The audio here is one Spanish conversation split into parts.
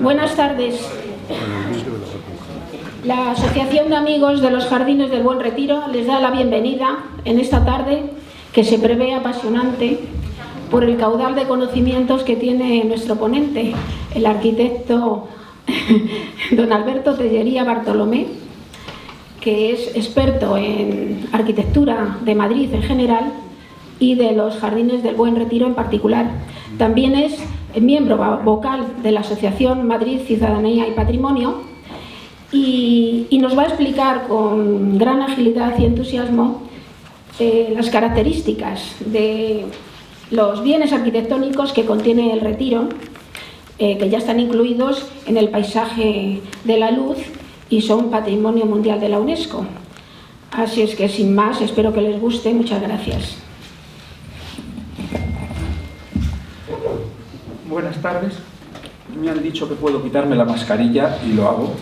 Buenas tardes. La Asociación de Amigos de los Jardines del Buen Retiro les da la bienvenida en esta tarde que se prevé apasionante por el caudal de conocimientos que tiene nuestro ponente, el arquitecto don Alberto Tellería Bartolomé, que es experto en arquitectura de Madrid en general y de los Jardines del Buen Retiro en particular. También es miembro vocal de la Asociación Madrid Ciudadanía y Patrimonio y nos va a explicar con gran agilidad y entusiasmo las características de los bienes arquitectónicos que contiene el Retiro, que ya están incluidos en el paisaje de la luz y son Patrimonio Mundial de la UNESCO. Así es que, sin más, espero que les guste. Muchas gracias. Buenas tardes. Me han dicho que puedo quitarme la mascarilla y lo hago.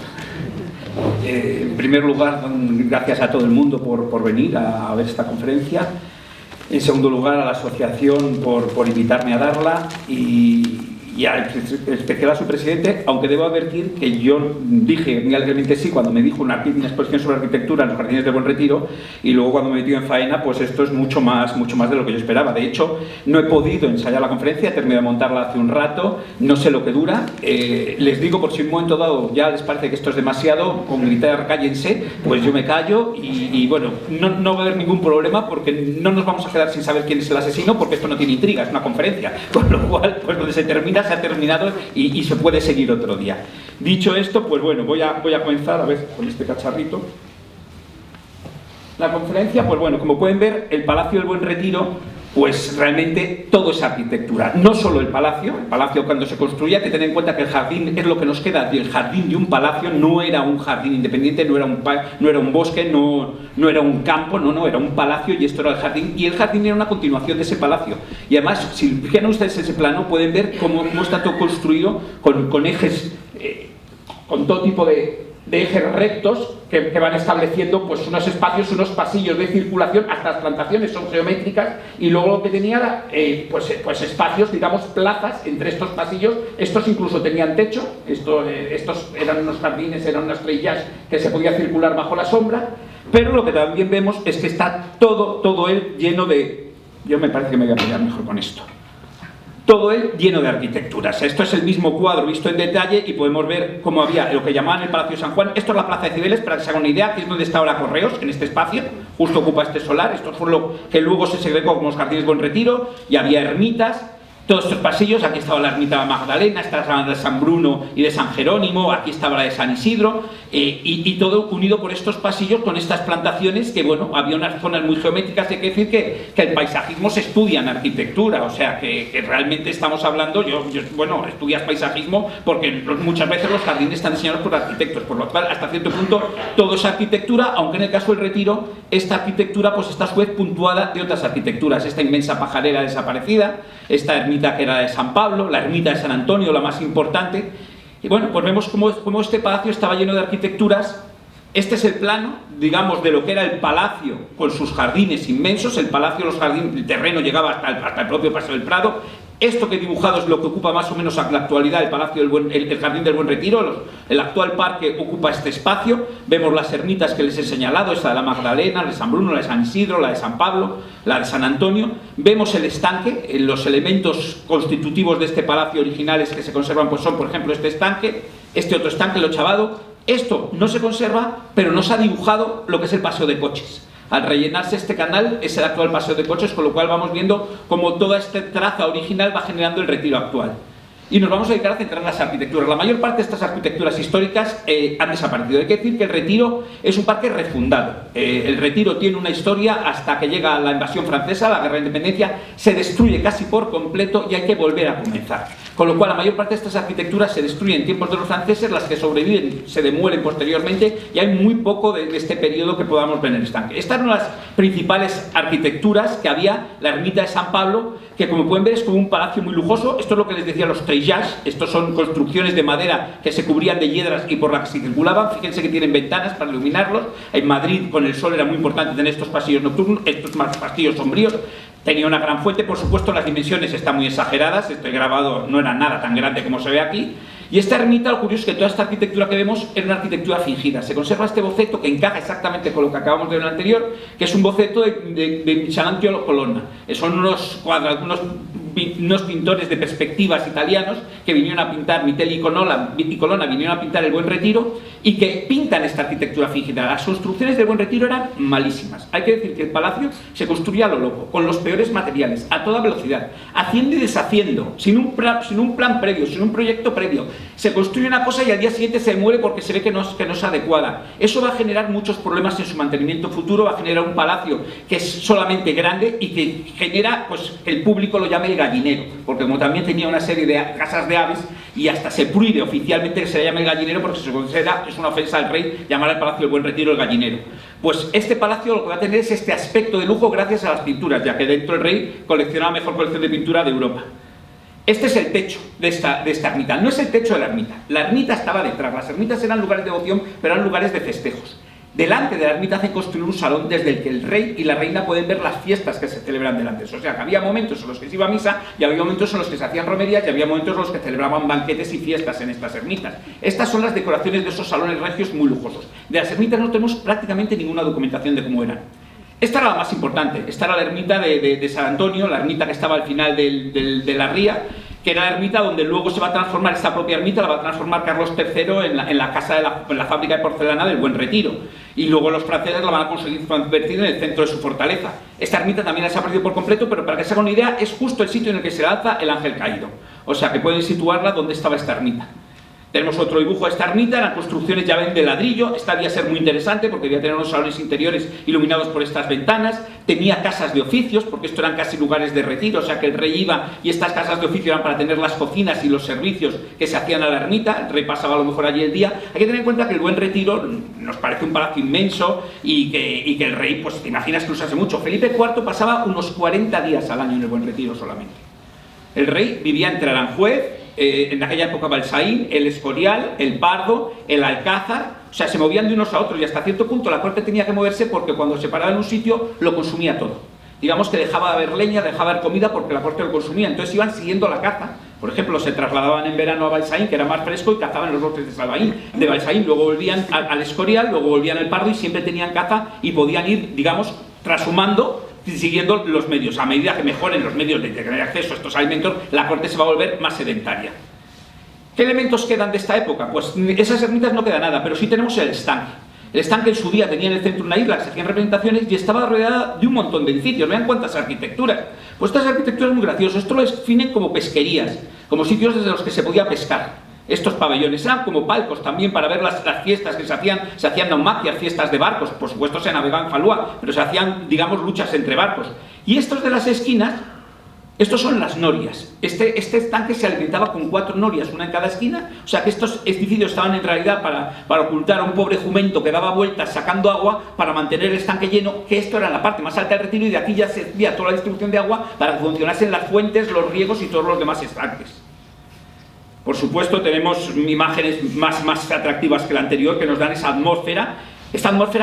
En primer lugar, gracias a todo el mundo por venir a ver esta conferencia. En segundo lugar, a la asociación por invitarme a darla y en especial a su presidente, aunque debo advertir que yo dije muy alegremente sí cuando me dijo una exposición sobre arquitectura en los Jardines del Buen Retiro, y luego cuando me metí en faena, pues esto es mucho más de lo que yo esperaba. De hecho, no he podido ensayar la conferencia, he terminado de montarla hace un rato, no sé lo que dura. Les digo, por si en un momento dado ya les parece que esto es demasiado, con gritar cállense, pues yo me callo y bueno, no va a haber ningún problema porque no nos vamos a quedar sin saber quién es el asesino, porque esto no tiene intriga, es una conferencia, con lo cual, pues donde se termina, se ha terminado y se puede seguir otro día. Dicho esto, pues bueno, voy a comenzar a ver con este cacharrito. La conferencia, pues bueno, como pueden ver, el Palacio del Buen Retiro, pues realmente todo es arquitectura. No solo el palacio cuando se construía, que tener en cuenta que el jardín es lo que nos queda del jardín de un palacio, no era un jardín independiente, no era un bosque, no era un campo, no, era un palacio y esto era el jardín, y el jardín era una continuación de ese palacio. Y además, si fijan ustedes ese plano, pueden ver cómo está todo construido con ejes, con todo tipo de ejes rectos que van estableciendo pues unos espacios, unos pasillos de circulación. Hasta las plantaciones son geométricas, y luego lo que tenía era pues espacios, digamos, plazas entre estos pasillos. Estos incluso tenían techo, estos eran unos jardines, eran unas treillas que se podía circular bajo la sombra, pero lo que también vemos es que está todo él lleno de... Yo me parece que me voy a apoyar mejor con esto. Todo él lleno de arquitecturas. Esto es el mismo cuadro visto en detalle y podemos ver cómo había lo que llamaban el Palacio de San Juan. Esto es la Plaza de Cibeles, para que se hagan una idea, que es donde está ahora Correos, en este espacio. Justo ocupa este solar. Esto fue lo que luego se segregó como los Jardines Buen Retiro, y había ermitas. Todos estos pasillos, aquí estaba la ermita Magdalena, esta es la de San Bruno y de San Jerónimo, aquí estaba la de San Isidro, y todo unido por estos pasillos con estas plantaciones que, bueno, había unas zonas muy geométricas. Hay que decir que el paisajismo se estudia en arquitectura, o sea, que realmente estamos hablando, bueno, estudias paisajismo porque muchas veces los jardines están diseñados por arquitectos, por lo cual, hasta cierto punto, todo es arquitectura, aunque en el caso del Retiro, esta arquitectura pues está a su vez puntuada de otras arquitecturas. Esta inmensa pajarera desaparecida, esta ermita que era de San Pablo, la ermita de San Antonio, la más importante. Y bueno, pues vemos cómo este palacio estaba lleno de arquitecturas. Este es el plano, digamos, de lo que era el palacio con sus jardines inmensos. El palacio, los jardines, el terreno llegaba hasta el propio Paseo del Prado. Esto que he dibujado es lo que ocupa más o menos en la actualidad el Jardín del Buen Retiro. El actual parque ocupa este espacio. Vemos las ermitas que les he señalado, esta de la Magdalena, la de San Bruno, la de San Isidro, la de San Pablo, la de San Antonio. Vemos el estanque. Los elementos constitutivos de este palacio originales que se conservan pues son, por ejemplo, este estanque, este otro estanque, el ochavado. Esto no se conserva, pero no se ha dibujado lo que es el paseo de coches. Al rellenarse este canal es el actual paseo de coches, con lo cual vamos viendo cómo toda esta traza original va generando el Retiro actual. Y nos vamos a dedicar a centrar en las arquitecturas. La mayor parte de estas arquitecturas históricas han desaparecido. Hay que decir que el Retiro es un parque refundado. El Retiro tiene una historia hasta que llega la invasión francesa, la guerra de independencia, se destruye casi por completo y hay que volver a comenzar. Con lo cual la mayor parte de estas arquitecturas se destruyen en tiempos de los franceses, las que sobreviven se demuelen posteriormente, y hay muy poco de este periodo que podamos ver en el estanque. Estas son las principales arquitecturas que había. La ermita de San Pablo, que como pueden ver es como un palacio muy lujoso. Esto es lo que les decía, los treillas. Estos son construcciones de madera que se cubrían de hiedras y por las que se circulaban. Fíjense que tienen ventanas para iluminarlos. En Madrid con el sol era muy importante tener estos pasillos nocturnos, estos más pasillos sombríos. Tenía una gran fuente, por supuesto las dimensiones están muy exageradas, este grabado no era nada tan grande como se ve aquí, Y esta ermita, lo curioso es que toda esta arquitectura que vemos era una arquitectura fingida. Se conserva este boceto que encaja exactamente con lo que acabamos de ver en el anterior, que es un boceto de Michelangelo Colonna. Son unos pintores de perspectivas italianos que vinieron a pintar, Mitelli y Colonna vinieron a pintar el Buen Retiro y que pintan esta arquitectura fingida. Las construcciones del Buen Retiro eran malísimas. Hay que decir que el palacio se construía a lo loco, con los peores materiales, a toda velocidad, haciendo y deshaciendo, sin un plan previo, sin un proyecto previo. Se construye una cosa y al día siguiente se muere porque se ve que no es adecuada. Eso va a generar muchos problemas en su mantenimiento futuro, va a generar un palacio que es solamente grande y que genera, pues, que el público lo llame el gallinero, porque como también tenía una serie de casas de aves y hasta se prohíbe oficialmente que se le llame el gallinero porque se considera, es una ofensa al rey llamar al Palacio del Buen Retiro el gallinero. Pues este palacio lo que va a tener es este aspecto de lujo gracias a las pinturas, ya que dentro el rey coleccionaba la mejor colección de pintura de Europa. Este es el techo de esta ermita, no es el techo de la ermita estaba detrás, las ermitas eran lugares de devoción, pero eran lugares de festejos. Delante de la ermita hacen construir un salón desde el que el rey y la reina pueden ver las fiestas que se celebran delante. O sea, que había momentos en los que se iba a misa y había momentos en los que se hacían romerías y había momentos en los que celebraban banquetes y fiestas en estas ermitas. Estas son las decoraciones de esos salones regios muy lujosos. De las ermitas no tenemos prácticamente ninguna documentación de cómo eran. Esta era la más importante, esta era la ermita de San Antonio, la ermita que estaba al final de la ría, que era la ermita donde luego se va a transformar, esta propia ermita la va a transformar Carlos III en la casa en la fábrica de porcelana del Buen Retiro. Y luego los franceses la van a conseguir convertir en el centro de su fortaleza. Esta ermita también se ha perdido por completo, pero para que se hagan una idea, es justo el sitio en el que se lanza el ángel caído. O sea que pueden situarla donde estaba esta ermita. Tenemos otro dibujo de esta ermita, las construcciones ya ven de ladrillo, esta debía ser muy interesante porque debía tener unos salones interiores iluminados por estas ventanas, tenía casas de oficios, porque esto eran casi lugares de retiro, o sea que el rey iba y estas casas de oficio eran para tener las cocinas y los servicios que se hacían a la ermita, el rey pasaba a lo mejor allí el día. Hay que tener en cuenta que el Buen Retiro nos parece un palacio inmenso y que el rey, pues te imaginas que usase mucho. Felipe IV pasaba unos 40 días al año en el Buen Retiro solamente. El rey vivía entre Aranjuez, en aquella época Balsaín, el Escorial, el Pardo, el Alcázar, o sea, se movían de unos a otros y hasta cierto punto la corte tenía que moverse porque cuando se paraba en un sitio lo consumía todo. Digamos que dejaba de haber leña, dejaba de haber comida porque la corte lo consumía, entonces iban siguiendo la caza. Por ejemplo, se trasladaban en verano a Balsaín, que era más fresco, y cazaban en los bosques de Balsaín, luego volvían al Escorial, luego volvían al Pardo y siempre tenían caza y podían ir, digamos, trashumando siguiendo los medios. A medida que mejoren los medios de tener acceso a estos alimentos, la corte se va a volver más sedentaria. ¿Qué elementos quedan de esta época? Pues esas ermitas no queda nada, pero sí tenemos el estanque. El estanque en su día tenía en el centro una isla, se hacían representaciones y estaba rodeada de un montón de edificios. Vean cuántas arquitecturas. Pues estas arquitecturas muy graciosas. Esto lo definen como pesquerías, como sitios desde los que se podía pescar. Estos pabellones eran como palcos también para ver las fiestas que se hacían naumaquias, fiestas de barcos, por supuesto se navegaba en falúa, pero se hacían, digamos, luchas entre barcos. Y estos de las esquinas, estos son las norias. Este estanque se alimentaba con 4 norias, una en cada esquina, o sea que estos edificios estaban en realidad para ocultar a un pobre jumento que daba vueltas sacando agua para mantener el estanque lleno, que esto era la parte más alta del retiro y de aquí ya se hacía toda la distribución de agua para que funcionasen las fuentes, los riegos y todos los demás estanques. Por supuesto tenemos imágenes más atractivas que la anterior que nos dan esa atmósfera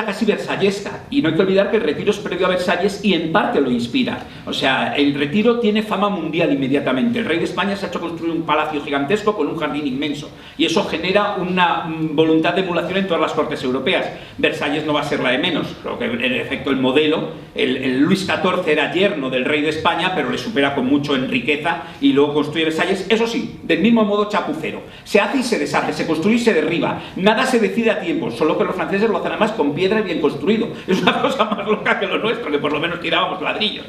casi versallesca, y no hay que olvidar que el retiro es previo a Versalles y en parte lo inspira. O sea, el retiro tiene fama mundial inmediatamente. El rey de España se ha hecho construir un palacio gigantesco con un jardín inmenso y eso genera una voluntad de emulación en todas las cortes europeas. Versalles no va a ser la de menos, creo que en efecto el modelo, el Luis XIV era yerno del rey de España, pero le supera con mucho en riqueza y luego construye Versalles, eso sí, del mismo modo chapucero. Se hace y se deshace, se construye y se derriba, nada se decide a tiempo, solo que los franceses lo hacen además con piedra y bien construido. Es una cosa más loca que lo nuestro, que por lo menos tirábamos ladrillos.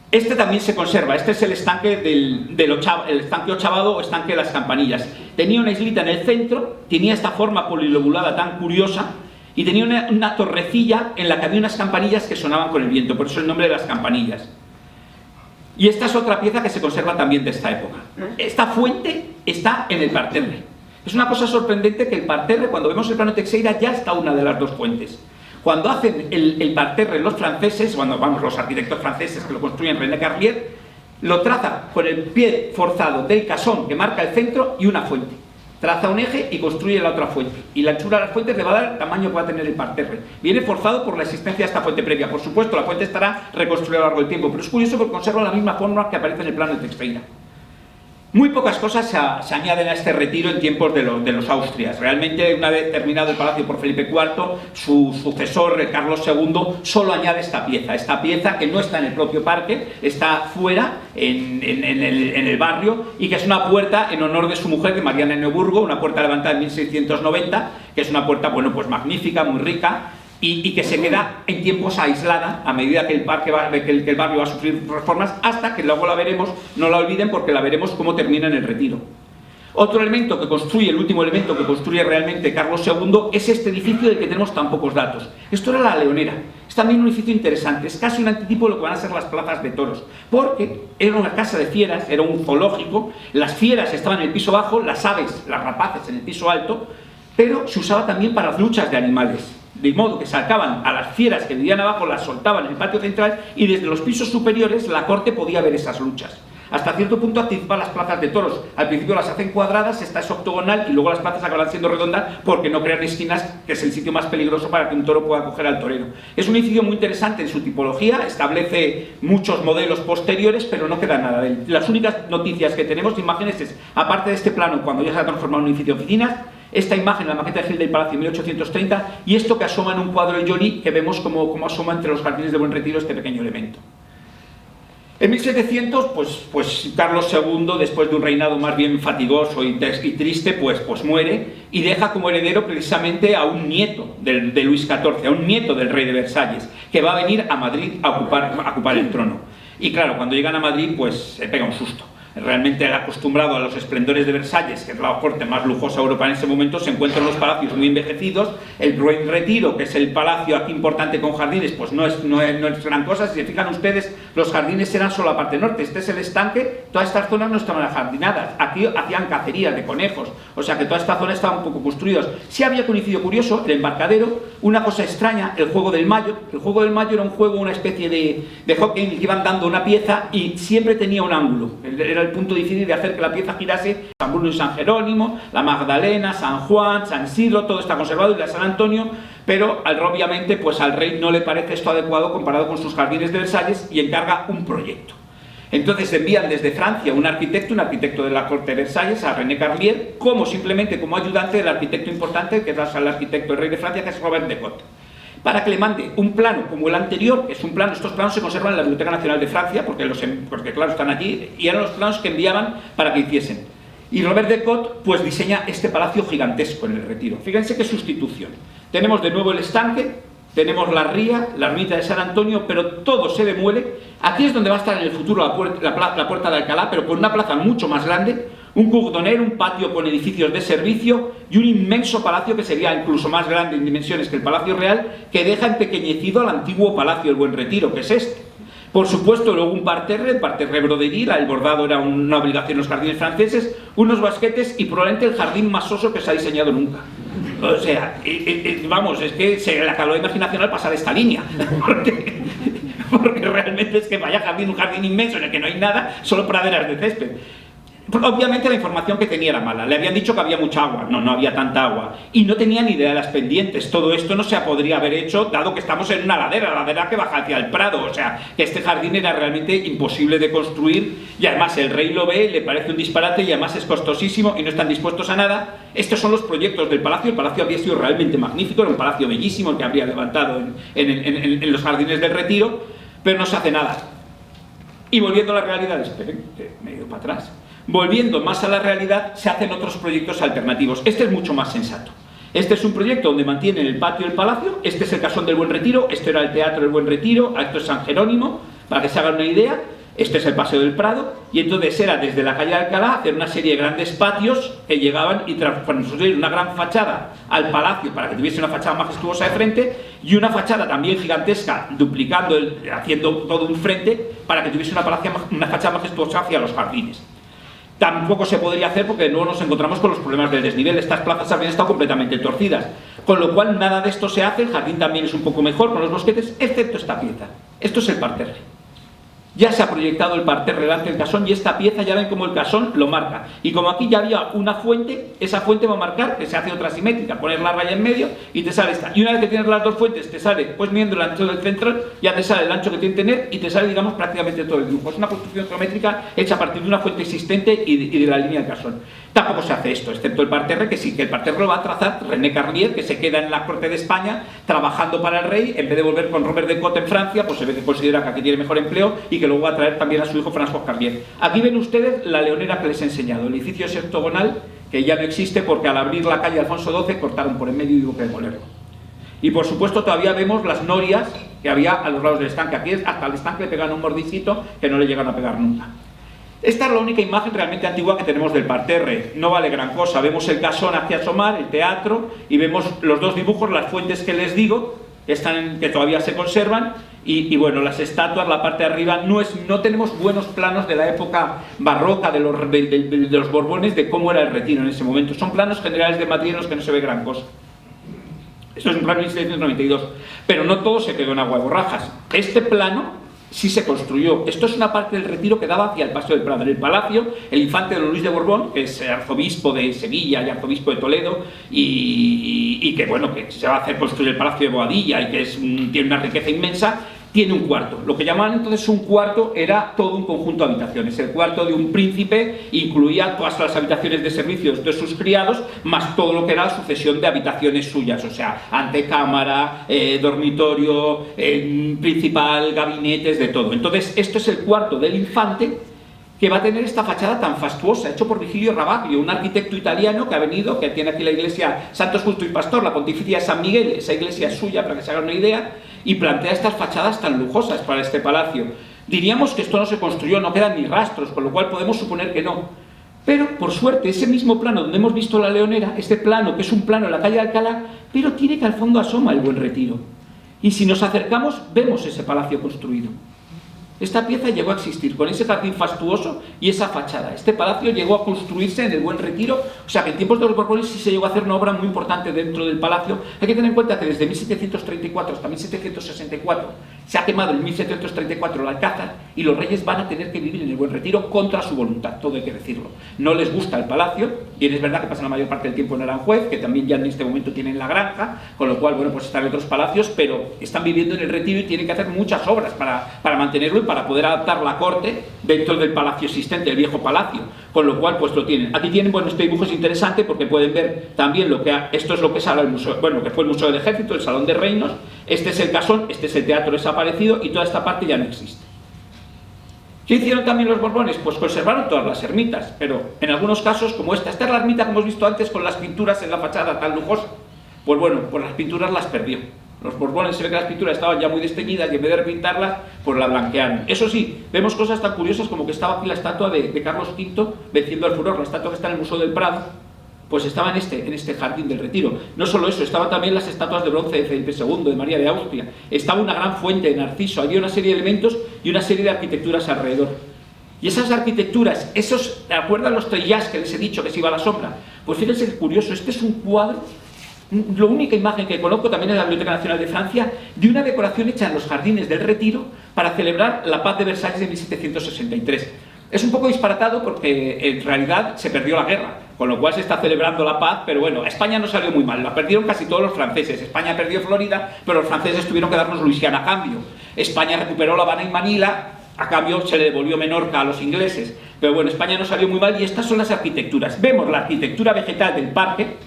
Este también se conserva, este es el estanque el estanque ochavado o estanque de las campanillas. Tenía una islita en el centro, tenía esta forma polilobulada tan curiosa y tenía una torrecilla en la que había unas campanillas que sonaban con el viento, por eso el nombre de las campanillas. Y esta es otra pieza que se conserva también de esta época. Esta fuente está en el parterre. Es una cosa sorprendente que el parterre, cuando vemos el plano de Teixeira, ya está una de las dos fuentes. Cuando hacen el parterre los franceses, los arquitectos franceses que lo construyen, René Carlier, lo traza con el pie forzado del casón que marca el centro y una fuente. Traza un eje y construye la otra fuente. Y la anchura de las fuentes le va a dar el tamaño que va a tener el parterre. Viene forzado por la existencia de esta fuente previa. Por supuesto, la fuente estará reconstruida a lo largo del tiempo, pero es curioso porque conserva la misma forma que aparece en el plano de Teixeira. Muy pocas cosas se añaden a este retiro en tiempos de los Austrias. Realmente, una vez terminado el palacio por Felipe IV, su sucesor, Carlos II, solo añade esta pieza que no está en el propio parque, está fuera, en el barrio, y que es una puerta en honor de su mujer, de Mariana de Neuburgo, una puerta levantada en 1690, que es una puerta, bueno, pues magnífica, muy rica, y que se queda en tiempos aislada a medida que el barrio va a sufrir reformas, hasta que luego la veremos, no la olviden, porque la veremos cómo termina en el retiro. Otro elemento que construye, el último elemento que construye realmente Carlos II, es este edificio del que tenemos tan pocos datos. Esto era la Leonera. Es también un edificio interesante, es casi un antitipo de lo que van a ser las plazas de toros, porque era una casa de fieras, era un zoológico, las fieras estaban en el piso bajo, las aves, las rapaces en el piso alto, pero se usaba también para las luchas de animales. De modo que sacaban a las fieras que vivían abajo, las soltaban en el patio central, y desde los pisos superiores la corte podía ver esas luchas. Hasta cierto punto anticipa las plazas de toros. Al principio las hacen cuadradas, esta es octogonal, y luego las plazas acaban siendo redondas porque no crean esquinas, que es el sitio más peligroso para que un toro pueda coger al torero. Es un edificio muy interesante en su tipología, establece muchos modelos posteriores, pero no queda nada de él. Las únicas noticias que tenemos de imágenes es, aparte de este plano, cuando ya se ha transformado en un edificio de oficinas, esta imagen, la maqueta de Gil del Palacio de 1830, y esto que asoma en un cuadro de Joly, que vemos como asoma entre los jardines de Buen Retiro este pequeño elemento. En 1700, pues Carlos II, después de un reinado más bien fatigoso y triste, pues muere, y deja como heredero precisamente a un nieto de Luis XIV, a un nieto del rey de Versalles, que va a venir a Madrid a ocupar el trono. Y claro, cuando llegan a Madrid, pues se pega un susto. Realmente acostumbrado a los esplendores de Versalles, que es la corte más lujosa europea en ese momento, se encuentran los palacios muy envejecidos. El Buen Retiro, que es el palacio aquí importante con jardines, pues no es gran cosa. Si se fijan ustedes, los jardines eran solo la parte norte, este es el estanque, todas estas zonas no estaban ajardinadas, aquí hacían cacerías de conejos, o sea que toda esta zona estaba un poco construida. Sí había coincidido curioso, el embarcadero, una cosa extraña, el juego del Mayo. El juego del Mayo era un juego, una especie de hockey, que iban dando una pieza y siempre tenía un ángulo. Era el punto difícil de hacer que la pieza girase. San Bruno y San Jerónimo, la Magdalena, San Juan, San Isidro, todo está conservado, y la San Antonio, pero obviamente pues al rey no le parece esto adecuado comparado con sus jardines de Versalles, y encarga un proyecto. Entonces envían desde Francia un arquitecto de la corte de Versalles, a René Carlier, simplemente como ayudante del arquitecto importante, que es el arquitecto del rey de Francia, que es Robert de Cotte, para que le mande un plano como el anterior, que es un plano. Estos planos se conservan en la Biblioteca Nacional de Francia, porque claro, están allí, y eran los planos que enviaban para que hiciesen. Y Robert de Cotte pues diseña este palacio gigantesco en el Retiro. Fíjense qué sustitución. Tenemos de nuevo el estanque, tenemos la ría, la ermita de San Antonio, pero todo se demuele. Aquí es donde va a estar en el futuro la puerta de Alcalá, pero con una plaza mucho más grande, un cordonero, un patio con edificios de servicio y un inmenso palacio que sería incluso más grande en dimensiones que el Palacio Real, que deja empequeñecido al antiguo Palacio del Buen Retiro, que es este. Por supuesto, luego un parterre brodería, el bordado era una obligación en los jardines franceses, unos basquetes y probablemente el jardín más soso que se ha diseñado nunca. O sea, vamos, es que se le acabó la imaginación al pasar esta línea. Porque realmente es que vaya jardín, un jardín inmenso en el que no hay nada, solo praderas de césped. Obviamente la información que tenía era mala. Le habían dicho que había mucha agua. No había tanta agua. Y no tenía ni idea de las pendientes. Todo esto no se podría haber hecho, dado que estamos en una ladera que baja hacia el Prado. O sea, que este jardín era realmente imposible de construir, y además el rey lo ve, le parece un disparate, y además es costosísimo y no están dispuestos a nada. Estos son los proyectos del palacio. El palacio había sido realmente magnífico, era un palacio bellísimo el que habría levantado en los jardines del Retiro, pero no se hace nada. Y volviendo a la realidad, esperen, me he ido para atrás. Volviendo más a la realidad, se hacen otros proyectos alternativos. Este es mucho más sensato. Este es un proyecto donde mantienen el patio del palacio. Este es el casón del Buen Retiro. Este era el teatro del Buen Retiro. Esto es San Jerónimo, para que se hagan una idea. Este es el Paseo del Prado. Y entonces era desde la calle de Alcalá hacer una serie de grandes patios que llegaban y construir una gran fachada al palacio para que tuviese una fachada majestuosa de frente, y una fachada también gigantesca, duplicando, haciendo todo un frente para que tuviese una fachada majestuosa hacia los jardines. Tampoco se podría hacer porque de nuevo nos encontramos con los problemas del desnivel. Estas plazas habrían estado completamente torcidas, con lo cual nada de esto se hace. El jardín también es un poco mejor con los bosquetes, excepto esta pieza. Esto es el parterre. ya se ha proyectado el parterre delante del casón y esta pieza ya ven como el casón lo marca. Y como aquí ya había una fuente, esa fuente va a marcar que se hace otra simétrica, poner la raya en medio y te sale esta. Y una vez que tienes las dos fuentes, te sale, pues midiendo el ancho del centro, ya te sale el ancho que tiene que tener y te sale, digamos, prácticamente todo el dibujo. Es una construcción geométrica hecha a partir de una fuente existente y de la línea del casón. Tampoco se hace esto, excepto el parterre, que sí, que el parterre lo va a trazar René Carlier, que se queda en la corte de España trabajando para el rey, en vez de volver con Robert de Cotte en Francia, pues se ve que considera que aquí tiene mejor empleo y que luego va a traer también a su hijo François Carlier. Aquí ven ustedes la leonera que les he enseñado. El edificio es octogonal, que ya no existe porque al abrir la calle Alfonso XII cortaron por en medio y hubo que demolerlo. Y por supuesto todavía vemos las norias que había a los lados del estanque. Aquí hasta el estanque le pegan un mordiscito que no le llegan a pegar nunca. Esta es la única imagen realmente antigua que tenemos del parterre. No vale gran cosa. Vemos el casón hacia asomar, el teatro, y vemos los dos dibujos, las fuentes que les digo, que todavía se conservan, y bueno, las estatuas, la parte de arriba, no tenemos buenos planos de la época barroca de los Borbones, de cómo era el retiro en ese momento. Son planos generales de Madrid en los que no se ve gran cosa. Esto es un plano de 1792, pero no todo se quedó en agua de borrajas. Este plano sí se construyó. Esto es una parte del retiro que daba hacia el Paseo del Prado. En el palacio, el infante don Luis de Borbón, que es arzobispo de Sevilla y arzobispo de Toledo, y que bueno, que se va a hacer construir el Palacio de Boadilla y que tiene una riqueza inmensa, tiene un cuarto. Lo que llamaban entonces un cuarto era todo un conjunto de habitaciones. El cuarto de un príncipe incluía todas las habitaciones de servicios de sus criados, más todo lo que era la sucesión de habitaciones suyas, o sea, antecámara, dormitorio, principal, gabinetes, de todo. Entonces, esto es el cuarto del infante, que va a tener esta fachada tan fastuosa, hecho por Vigilio Rabaglio, un arquitecto italiano que ha venido, que tiene aquí la iglesia Santos Justo y Pastor, la Pontificia de San Miguel. Esa iglesia es suya, para que se hagan una idea, y plantea estas fachadas tan lujosas para este palacio. Diríamos que esto no se construyó, no quedan ni rastros, con lo cual podemos suponer que no. Pero, por suerte, ese mismo plano donde hemos visto la leonera, este plano, que es un plano en la calle de Alcalá, pero tiene que al fondo asoma el Buen Retiro. Y si nos acercamos, vemos ese palacio construido. Esta pieza llegó a existir con ese jardín fastuoso y esa fachada. Este palacio llegó a construirse en el Buen Retiro, o sea que en tiempos de los Borbones sí se llegó a hacer una obra muy importante dentro del palacio. Hay que tener en cuenta que desde 1734 hasta 1764 se ha quemado en 1734 el Alcázar y los reyes van a tener que vivir en el Buen Retiro contra su voluntad, todo hay que decirlo. No les gusta el palacio, y es verdad que pasan la mayor parte del tiempo en Aranjuez, que también ya en este momento tienen la granja, con lo cual, bueno, pues están en otros palacios, pero están viviendo en el Retiro y tienen que hacer muchas obras para mantenerlo y para poder adaptar la corte dentro del palacio existente, el viejo palacio, con lo cual pues lo tienen. Aquí tienen, bueno, este dibujo es interesante porque pueden ver también esto es lo que es ahora el museo, bueno, que fue el Museo del Ejército, el Salón de Reinos, este es el casón, este es el teatro desaparecido y toda esta parte ya no existe. ¿Qué hicieron también los Borbones? Pues conservaron todas las ermitas, pero en algunos casos como esta es la ermita que hemos visto antes con las pinturas en la fachada tan lujosa, pues bueno, pues las pinturas las perdió. Los Borbones se ve que las pinturas estaban ya muy desteñidas y en vez de repintarlas, pues las blanquearon. Eso sí, vemos cosas tan curiosas como que estaba aquí la estatua de Carlos V venciendo al furor, la estatua que está en el Museo del Prado, pues estaba en este jardín del Retiro. No solo eso, estaban también las estatuas de bronce de Felipe II, de María de Austria, estaba una gran fuente de Narciso, había una serie de elementos y una serie de arquitecturas alrededor. Y esas arquitecturas, ¿acuerdan los treillas que les he dicho que se iba a la sombra? Pues fíjense qué curioso, este es un cuadro, la única imagen que conozco también en la Biblioteca Nacional de Francia, de una decoración hecha en los jardines del Retiro para celebrar la paz de Versalles de 1763. Es un poco disparatado porque en realidad se perdió la guerra, con lo cual se está celebrando la paz, pero bueno, a España no salió muy mal, la perdieron casi todos los franceses. España perdió Florida, pero los franceses tuvieron que darnos Luisiana a cambio. España recuperó La Habana y Manila, a cambio se le devolvió Menorca a los ingleses. Pero bueno, España no salió muy mal y estas son las arquitecturas. Vemos la arquitectura vegetal del parque,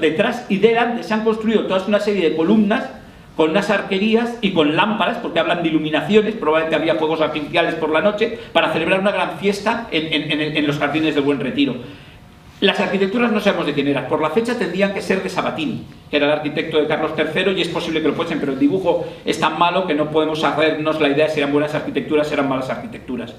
detrás y delante se han construido toda una serie de columnas con unas arquerías y con lámparas, porque hablan de iluminaciones, probablemente había fuegos artificiales por la noche, para celebrar una gran fiesta en los jardines del Buen Retiro. Las arquitecturas no sabemos de quién eran, por la fecha tendrían que ser de Sabatini, que era el arquitecto de Carlos III, y es posible que lo fuesen, pero el dibujo es tan malo que no podemos hacernos la idea de si eran buenas arquitecturas o eran malas arquitecturas.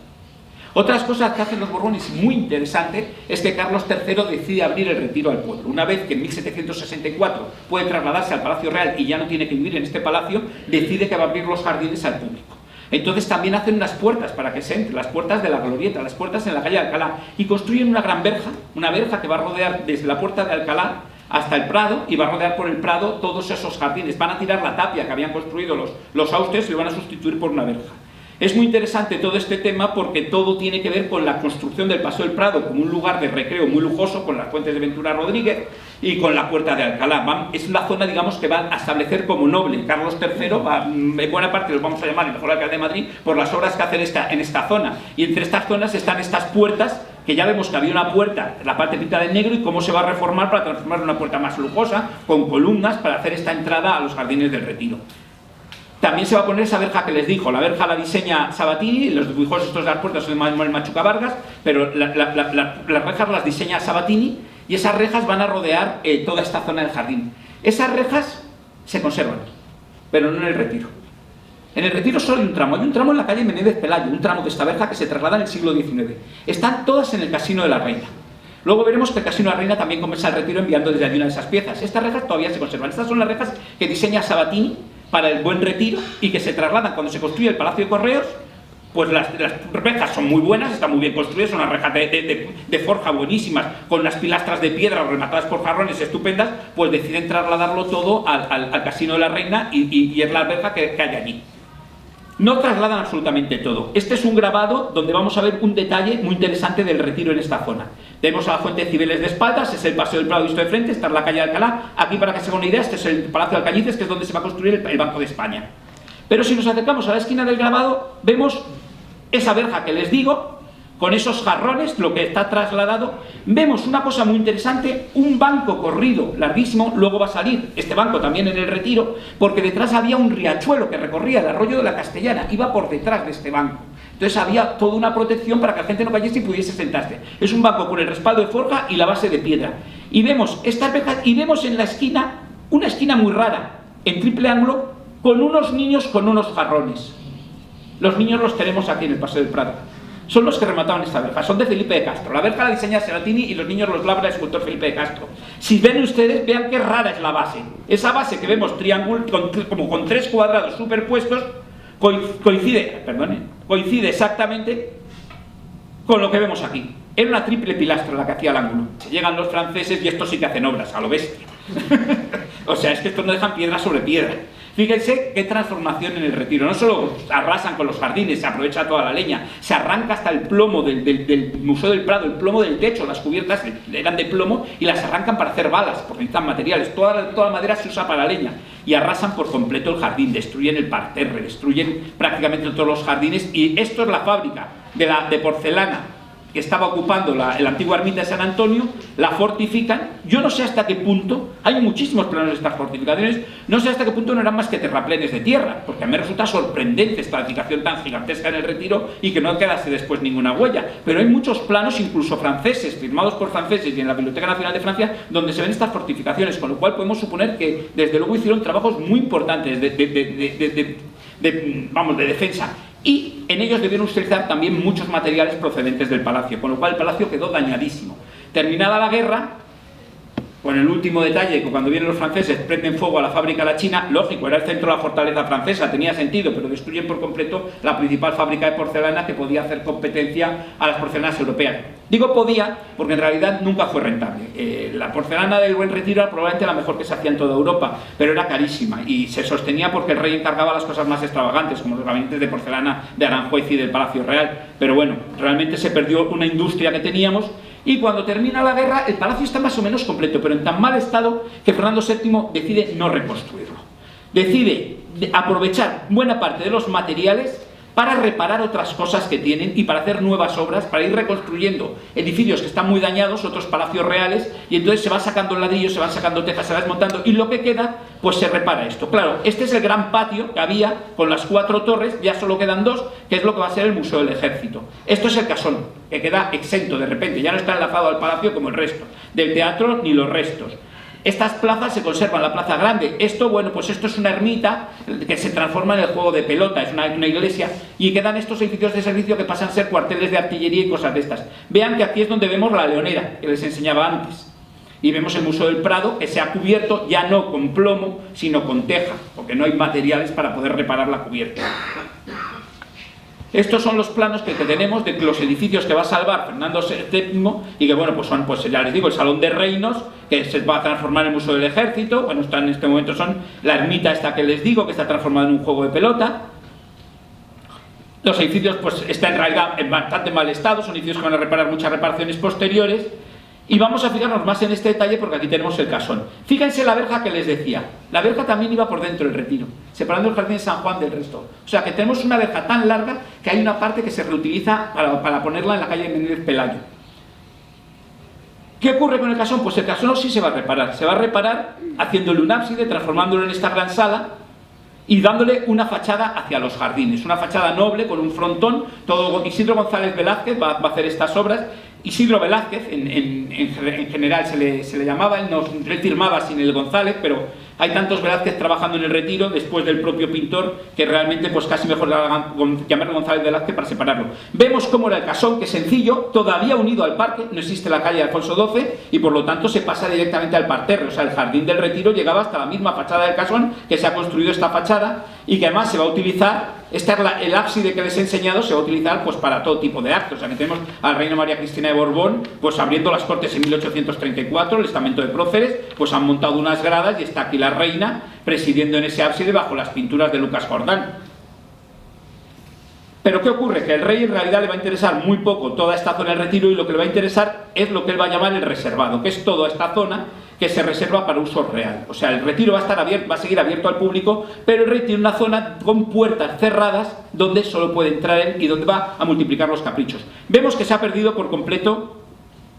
Otras cosas que hacen los Borbones muy interesante es que Carlos III decide abrir el Retiro al pueblo. Una vez que en 1764 puede trasladarse al Palacio Real y ya no tiene que vivir en este palacio, decide que va a abrir los jardines al público. Entonces también hacen unas puertas para que se entre, las puertas de la Glorieta, las puertas en la calle de Alcalá, y construyen una gran verja, una verja que va a rodear desde la puerta de Alcalá hasta el Prado, y va a rodear por el Prado todos esos jardines. Van a tirar la tapia que habían construido los austrias y lo van a sustituir por una verja. Es muy interesante todo este tema porque todo tiene que ver con la construcción del Paseo del Prado como un lugar de recreo muy lujoso, con las fuentes de Ventura Rodríguez y con la Puerta de Alcalá. Es una zona, digamos, que va a establecer como noble. Carlos III, en buena parte los vamos a llamar el mejor alcalde de Madrid, por las obras que hacen en esta zona. Y entre estas zonas están estas puertas, que ya vemos que había una puerta, la parte pintada en negro, y cómo se va a reformar para transformar en una puerta más lujosa, con columnas, para hacer esta entrada a los Jardines del Retiro. También se va a poner esa verja que les dijo. La verja la diseña Sabatini, los dibujos estos de las puertas son de Manuel Machuca Vargas, pero las rejas las diseña Sabatini, y esas rejas van a rodear toda esta zona del jardín. Esas rejas se conservan, pero no en el Retiro. En el Retiro solo hay un tramo en la calle Menéndez Pelayo, un tramo de esta verja que se traslada en el siglo XIX. Están todas en el Casino de la Reina. Luego veremos que el Casino de la Reina también comienza el Retiro enviando desde allí una de esas piezas. Estas rejas todavía se conservan. Estas son las rejas que diseña Sabatini para el Buen Retiro y que se trasladan cuando se construye el Palacio de Correos. Pues las rejas son muy buenas, están muy bien construidas, son unas rejas de forja buenísimas, con unas pilastras de piedra rematadas por jarrones estupendas. Pues deciden trasladarlo todo al Casino de la Reina y es la verja que hay allí. No trasladan absolutamente todo. Este es un grabado donde vamos a ver un detalle muy interesante del Retiro en esta zona. Tenemos a la Fuente de Cibeles de espaldas, es el Paseo del Prado visto de frente, esta es la calle de Alcalá. Aquí, para que se hagan una idea, este es el Palacio de Alcañices, que es donde se va a construir el Banco de España. Pero si nos acercamos a la esquina del grabado, vemos esa verja que les digo, con esos jarrones, lo que está trasladado. Vemos una cosa muy interesante, un banco corrido larguísimo. Luego va a salir este banco también en el Retiro, porque detrás había un riachuelo que recorría el arroyo de la Castellana, iba por detrás de este banco. Entonces había toda una protección para que la gente no cayese y pudiese sentarse. Es un banco con el respaldo de forja y la base de piedra. Y vemos estas verjas, y vemos en la esquina, una esquina muy rara, en triple ángulo, con unos niños con unos jarrones. Los niños los tenemos aquí en el Paseo del Prado. Son los que remataban esta verja, son de Felipe de Castro. La verja la diseña Sabatini y los niños los labra el escultor Felipe de Castro. Si ven ustedes, vean qué rara es la base. Esa base que vemos triángulo, como con tres cuadrados superpuestos, coincide exactamente con lo que vemos aquí. Era una triple pilastra la que hacía el ángulo. Se llegan los franceses y estos sí que hacen obras, a lo bestia. O sea, es que estos no dejan piedra sobre piedra. Fíjense qué transformación en el Retiro. No solo arrasan con los jardines, se aprovecha toda la leña, se arranca hasta el plomo del Museo del Prado, el plomo del techo, las cubiertas eran de plomo y las arrancan para hacer balas, porque necesitan materiales. Toda la madera se usa para la leña y arrasan por completo el jardín, destruyen el parterre, destruyen prácticamente todos los jardines. Y esto es la fábrica de porcelana que estaba ocupando la antigua ermita de San Antonio, la fortifican. Yo no sé hasta qué punto, hay muchísimos planos de estas fortificaciones, no sé hasta qué punto no eran más que terraplenes de tierra, porque a mí me resulta sorprendente esta edificación tan gigantesca en el Retiro y que no quedase después ninguna huella. Pero hay muchos planos, incluso franceses, firmados por franceses y en la Biblioteca Nacional de Francia, donde se ven estas fortificaciones, con lo cual podemos suponer que desde luego hicieron trabajos muy importantes de defensa. Y en ellos debieron utilizar también muchos materiales procedentes del palacio, con lo cual el palacio quedó dañadísimo. Terminada la guerra, con el último detalle, que cuando vienen los franceses prenden fuego a la fábrica de la China, lógico, era el centro de la fortaleza francesa, tenía sentido, pero destruyen por completo la principal fábrica de porcelana que podía hacer competencia a las porcelanas europeas. Digo podía, porque en realidad nunca fue rentable. La porcelana del Buen Retiro era probablemente la mejor que se hacía en toda Europa, pero era carísima y se sostenía porque el rey encargaba las cosas más extravagantes, como los gabinetes de porcelana de Aranjuez y del Palacio Real. Pero bueno, realmente se perdió una industria que teníamos. Y cuando termina la guerra, el palacio está más o menos completo, pero en tan mal estado que Fernando VII decide no reconstruirlo. Decide aprovechar buena parte de los materiales para reparar otras cosas que tienen y para hacer nuevas obras, para ir reconstruyendo edificios que están muy dañados, otros palacios reales, y entonces se va sacando ladrillos, se van sacando tejas, se va desmontando, y lo que queda, pues se repara esto. Claro, este es el gran patio que había con las 4 torres, ya solo quedan 2, que es lo que va a ser el Museo del Ejército. Esto es el casón, que queda exento de repente, ya no está enlazado al palacio como el resto, del teatro ni los restos. Estas plazas se conservan, la plaza grande. Esto, bueno, pues esto es una ermita que se transforma en el juego de pelota, es una iglesia, y quedan estos edificios de servicio que pasan a ser cuarteles de artillería y cosas de estas. Vean que aquí es donde vemos la leonera, que les enseñaba antes. Y vemos el Museo del Prado, que se ha cubierto ya no con plomo, sino con teja, porque no hay materiales para poder reparar la cubierta. Estos son los planos que tenemos de los edificios que va a salvar Fernando VII y que, bueno, pues son, pues ya les digo, el Salón de Reinos, que se va a transformar en el Museo del Ejército. Bueno, en este momento son la ermita esta que les digo, que está transformada en un juego de pelota. Los edificios pues están en realidad en bastante mal estado, son edificios que van a reparar muchas reparaciones posteriores. Y vamos a fijarnos más en este detalle porque aquí tenemos el casón. Fíjense la verja que les decía. La verja también iba por dentro del retiro, separando el jardín de San Juan del resto. O sea que tenemos una verja tan larga que hay una parte que se reutiliza para ponerla en la calle Menéndez Pelayo. ¿Qué ocurre con el casón? Pues el casón sí se va a reparar. Se va a reparar haciéndole un ábside, transformándolo en esta gran sala y dándole una fachada hacia los jardines. Una fachada noble con un frontón. Todo Isidro González Velázquez va a hacer estas obras. Isidro Velázquez, en general se le llamaba, él no firmaba sin el González, pero hay tantos Velázquez trabajando en el retiro, después del propio pintor, que realmente pues casi mejor llamarlo González Velázquez para separarlo. Vemos cómo era el casón, que es sencillo, todavía unido al parque, no existe la calle Alfonso XII, y por lo tanto se pasa directamente al parterre, o sea, el jardín del retiro llegaba hasta la misma fachada del casón, que se ha construido esta fachada, y que además se va a utilizar, el ábside que les he enseñado se va a utilizar pues para todo tipo de actos. O sea, que tenemos a la reina María Cristina de Borbón pues abriendo las Cortes en 1834, el estamento de próceres, pues han montado unas gradas y está aquí la reina presidiendo en ese ábside bajo las pinturas de Lucas Jordán. Pero ¿qué ocurre? Que al rey en realidad le va a interesar muy poco toda esta zona del retiro y lo que le va a interesar es lo que él va a llamar el reservado, que es toda esta zona que se reserva para uso real. O sea, el retiro va a estar abierto, va a seguir abierto al público, pero el rey tiene una zona con puertas cerradas donde solo puede entrar él y donde va a multiplicar los caprichos. Vemos que se ha perdido por completo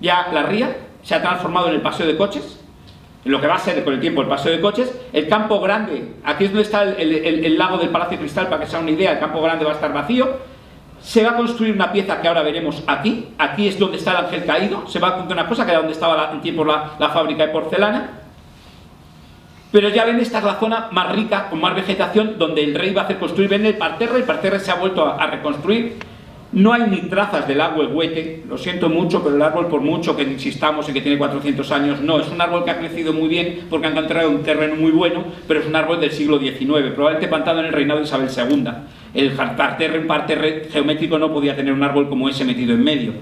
ya la ría, se ha transformado en el paseo de coches, en lo que va a ser con el tiempo el paseo de coches. El campo grande, aquí es donde está el lago del Palacio Cristal, para que sea una idea, el campo grande va a estar vacío. Se va a construir una pieza que ahora veremos aquí. Aquí es donde está el ángel caído. Se va a construir una cosa que era donde estaba en tiempo la fábrica de porcelana. Pero ya ven, esta es la zona más rica, con más vegetación, donde el rey va a hacer construir. Ven el parterre se ha vuelto a reconstruir. No hay ni trazas del árbol huete, lo siento mucho, pero el árbol, por mucho que insistamos en que tiene 400 años, no, es un árbol que ha crecido muy bien porque han encontrado un terreno muy bueno, pero es un árbol del siglo XIX, probablemente plantado en el reinado de Isabel II. El parterre geométrico no podía tener un árbol como ese metido en medio.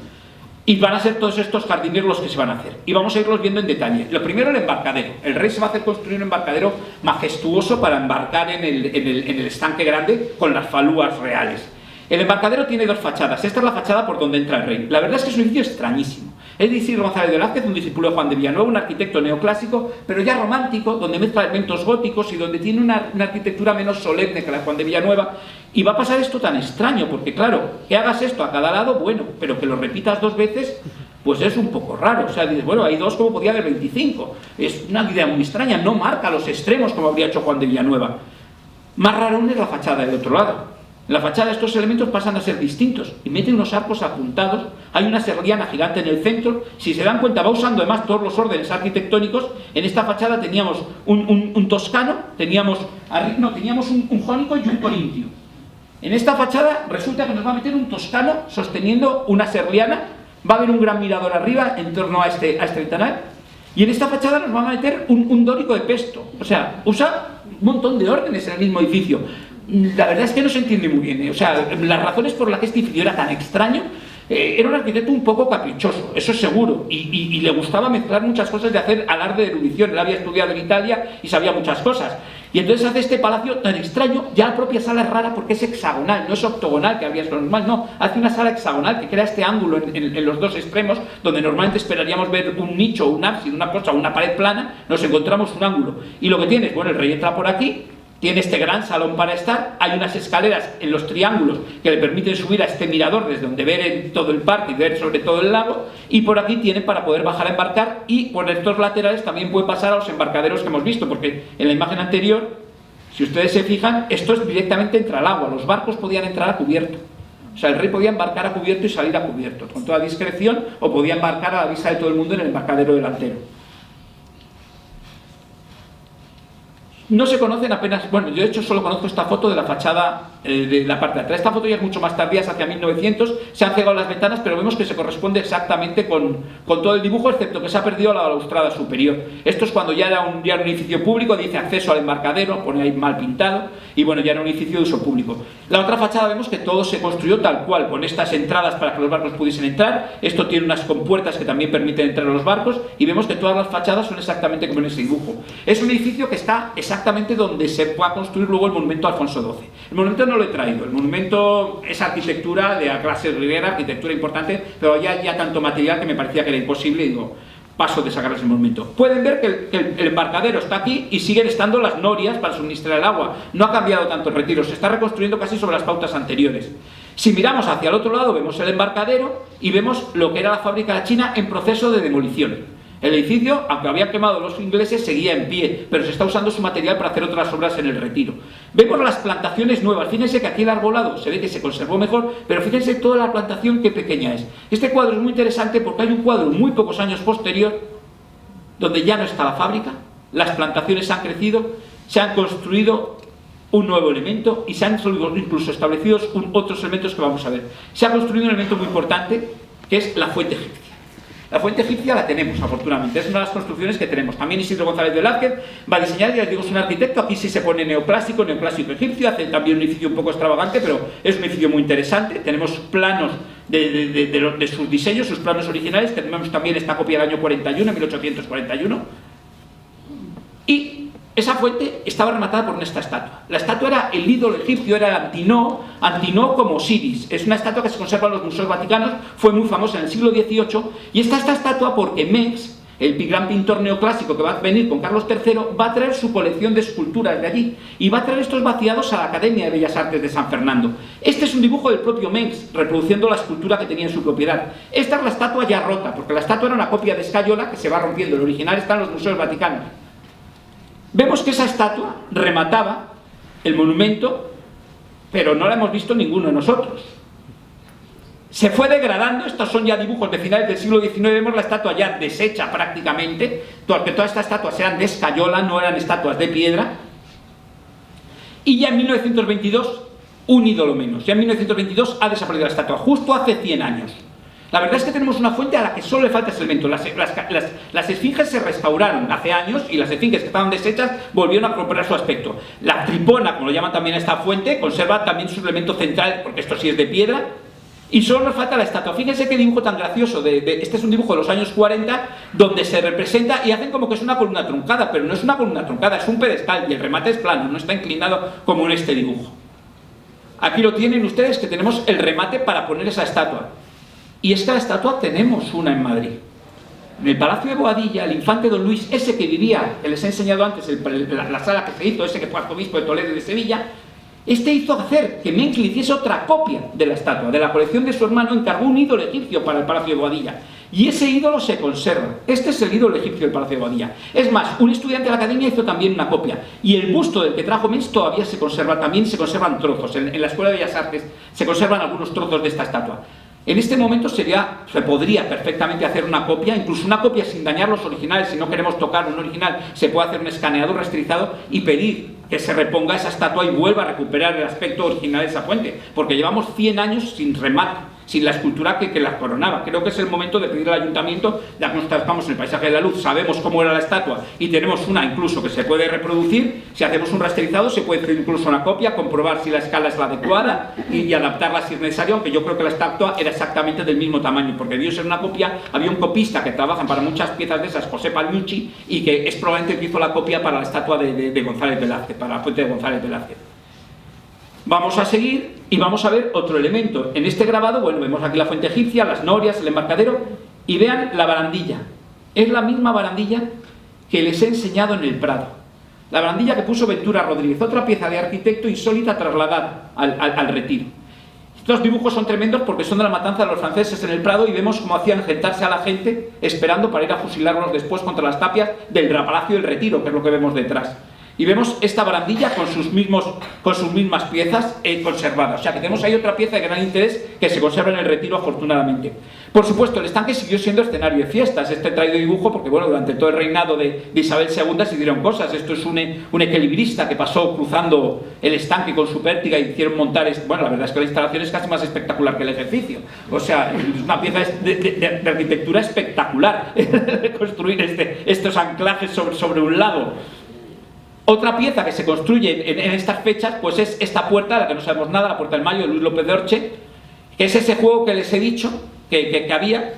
Y van a ser todos estos jardines los que se van a hacer. Y vamos a irlos viendo en detalle. Lo primero, el embarcadero. El rey se va a hacer construir un embarcadero majestuoso para embarcar en el estanque grande con las falúas reales. El embarcadero tiene dos fachadas. Esta es la fachada por donde entra el rey. La verdad es que es un edificio extrañísimo. Es de Isidro González Velázquez, un discípulo de Juan de Villanueva, un arquitecto neoclásico, pero ya romántico, donde mezcla elementos góticos y donde tiene una arquitectura menos solemne que la de Juan de Villanueva. Y va a pasar esto tan extraño, porque claro, que hagas esto a cada lado, bueno, pero que lo repitas dos veces, pues es un poco raro. O sea, dices, bueno, hay dos, como podía haber 25. Es una idea muy extraña, no marca los extremos como habría hecho Juan de Villanueva. Más raro aún es la fachada del otro lado. En la fachada estos elementos pasan a ser distintos y meten unos arcos apuntados. Hay una serliana gigante en el centro. Si se dan cuenta, va usando además todos los órdenes arquitectónicos. En esta fachada teníamos un toscano, teníamos un jónico y un corintio. En esta fachada resulta que nos va a meter un toscano sosteniendo una serliana. Va a haber un gran mirador arriba en torno a este ventanal. Y en esta fachada nos va a meter un dórico de Pesto. O sea, usa un montón de órdenes en el mismo edificio. La verdad es que no se entiende muy bien, O sea, las razones por las que este edificio era tan extraño, era un arquitecto un poco caprichoso, eso es seguro, y le gustaba mezclar muchas cosas, de hacer alarde de erudición. Él había estudiado en Italia y sabía muchas cosas, y entonces hace este palacio tan extraño. Ya la propia sala es rara porque es hexagonal, no es octogonal, que habría sido normal, no, hace una sala hexagonal que crea este ángulo en los dos extremos, donde normalmente esperaríamos ver un nicho, un ábside, una cosa, una pared plana. Nos encontramos un ángulo, y lo que tiene es, bueno, el rey entra por aquí, tiene este gran salón para estar, hay unas escaleras en los triángulos que le permiten subir a este mirador desde donde ver todo el parque y ver sobre todo el lago, y por aquí tiene para poder bajar a embarcar, y por estos laterales también puede pasar a los embarcaderos que hemos visto, porque en la imagen anterior, si ustedes se fijan, esto es directamente entra al agua, los barcos podían entrar a cubierto. O sea, el rey podía embarcar a cubierto y salir a cubierto, con toda discreción, o podía embarcar a la vista de todo el mundo en el embarcadero delantero. No se conocen apenas, bueno, yo de hecho solo conozco esta foto de la fachada de la parte de atrás. Esta foto ya es mucho más tardía, es hacia 1900, se han cegado las ventanas, pero vemos que se corresponde exactamente con todo el dibujo, excepto que se ha perdido la balaustrada superior. Esto es cuando ya era un edificio público, dice acceso al embarcadero, pone ahí mal pintado, y bueno, ya era un edificio de uso público. La otra fachada vemos que todo se construyó tal cual, con estas entradas para que los barcos pudiesen entrar. Esto tiene unas compuertas que también permiten entrar a los barcos, y vemos que todas las fachadas son exactamente como en ese dibujo. Es un edificio que está exactamente donde se va a construir luego el monumento a Alfonso XII. El monumento no lo he traído. El monumento es arquitectura de la clase Rivera, arquitectura importante, pero ya tanto material que me parecía que era imposible y digo, paso de sacarles el monumento. Pueden ver que el embarcadero está aquí y siguen estando las norias para suministrar el agua. No ha cambiado tanto el Retiro, se está reconstruyendo casi sobre las pautas anteriores. Si miramos hacia el otro lado vemos el embarcadero y vemos lo que era la fábrica china en proceso de demolición. El edificio, aunque habían quemado los ingleses, seguía en pie, pero se está usando su material para hacer otras obras en el Retiro. Vemos las plantaciones nuevas. Fíjense que aquí el arbolado se ve que se conservó mejor, pero fíjense toda la plantación qué pequeña es. Este cuadro es muy interesante porque hay un cuadro muy pocos años posterior donde ya no está la fábrica, las plantaciones han crecido, se han construido un nuevo elemento y se han incluso establecido otros elementos que vamos a ver. Se ha construido un elemento muy importante que es la fuente egipcia. La fuente egipcia la tenemos, afortunadamente, es una de las construcciones que tenemos. También Isidro González Velázquez va a diseñar, ya les digo, es un arquitecto, aquí sí se pone neoclásico egipcio, hace también un edificio un poco extravagante, pero es un edificio muy interesante. Tenemos planos de sus diseños, sus planos originales, tenemos también esta copia del año 41, 1841, y esa fuente estaba rematada por esta estatua. La estatua era el ídolo egipcio, era el Antinoo como Osiris. Es una estatua que se conserva en los museos vaticanos, fue muy famosa en el siglo XVIII, y está esta estatua porque Mengs, el gran pintor neoclásico que va a venir con Carlos III, va a traer su colección de esculturas de allí, y va a traer estos vaciados a la Academia de Bellas Artes de San Fernando. Este es un dibujo del propio Mengs, reproduciendo la escultura que tenía en su propiedad. Esta es la estatua ya rota, porque la estatua era una copia de escayola que se va rompiendo. El original está en los museos vaticanos. Vemos que esa estatua remataba el monumento, pero no la hemos visto ninguno de nosotros. Se fue degradando, estos son ya dibujos de finales del siglo XIX, vemos la estatua ya deshecha prácticamente, porque todas estas estatuas eran de escayola, no eran estatuas de piedra. Y ya en 1922, un ídolo menos. Ya en 1922 ha desaparecido la estatua, justo hace 100 años. La verdad es que tenemos una fuente a la que solo le falta ese elemento. Las esfinges se restauraron hace años y las esfinges que estaban deshechas volvieron a recuperar su aspecto. La tripona, como lo llaman también a esta fuente, conserva también su elemento central, porque esto sí es de piedra, y solo nos falta la estatua. Fíjense qué dibujo tan gracioso. Este es un dibujo de los años 40, donde se representa y hacen como que es una columna truncada, pero no es una columna truncada, es un pedestal y el remate es plano, no está inclinado como en este dibujo. Aquí lo tienen ustedes, que tenemos el remate para poner esa estatua. Y es que la estatua tenemos una en Madrid. En el Palacio de Boadilla, el infante don Luis, ese que vivía, que les he enseñado antes, la sala que se hizo, ese que fue arzobispo de Toledo y de Sevilla, este hizo hacer que Mengs le hiciese otra copia de la estatua. De la colección de su hermano encargó un ídolo egipcio para el Palacio de Boadilla. Y ese ídolo se conserva. Este es el ídolo egipcio del Palacio de Boadilla. Es más, un estudiante de la academia hizo también una copia. Y el busto del que trajo Mengs todavía se conserva, también se conservan trozos. En la Escuela de Bellas Artes se conservan algunos trozos de esta estatua. En este momento se podría perfectamente hacer una copia, incluso una copia sin dañar los originales. Si no queremos tocar un original, se puede hacer un escaneado rastrizado y pedir que se reponga esa estatua y vuelva a recuperar el aspecto original de esa fuente, porque llevamos 100 años sin remate, sin la escultura que la coronaba. Creo que es el momento de pedir al ayuntamiento, ya que nos trabajamos en el paisaje de la luz, sabemos cómo era la estatua y tenemos una incluso que se puede reproducir. Si hacemos un rasterizado se puede hacer incluso una copia, comprobar si la escala es la adecuada y adaptarla si es necesario, aunque yo creo que la estatua era exactamente del mismo tamaño, porque debió ser una copia. Había un copista que trabaja para muchas piezas de esas, José Palmiucci, y que es probablemente el que hizo la copia para la estatua de González Velázquez, para la fuente de González Velázquez. Vamos a seguir y vamos a ver otro elemento. En este grabado, bueno, vemos aquí la fuente egipcia, las norias, el embarcadero, y vean la barandilla. Es la misma barandilla que les he enseñado en el Prado. La barandilla que puso Ventura Rodríguez, otra pieza de arquitecto insólita trasladada al Retiro. Estos dibujos son tremendos porque son de la matanza de los franceses en el Prado y vemos cómo hacían sentarse a la gente esperando para ir a fusilarlos después contra las tapias del Palacio del Retiro, que es lo que vemos detrás. Y vemos esta barandilla con sus mismas piezas conservadas. O sea que tenemos ahí otra pieza de gran interés que se conserva en el Retiro, afortunadamente. Por supuesto, el estanque siguió siendo escenario de fiestas. Este traído dibujo porque, bueno, durante todo el reinado de Isabel II se dieron cosas. Esto es un equilibrista que pasó cruzando el estanque con su pértiga y hicieron montar... Bueno, la verdad es que la instalación es casi más espectacular que el ejercicio. O sea, es una pieza de arquitectura espectacular construir estos anclajes sobre un lago. Otra pieza que se construye en estas fechas pues es esta puerta, de la que no sabemos nada, la Puerta del Mayo de Luis López de Orche, que es ese juego que les he dicho que había,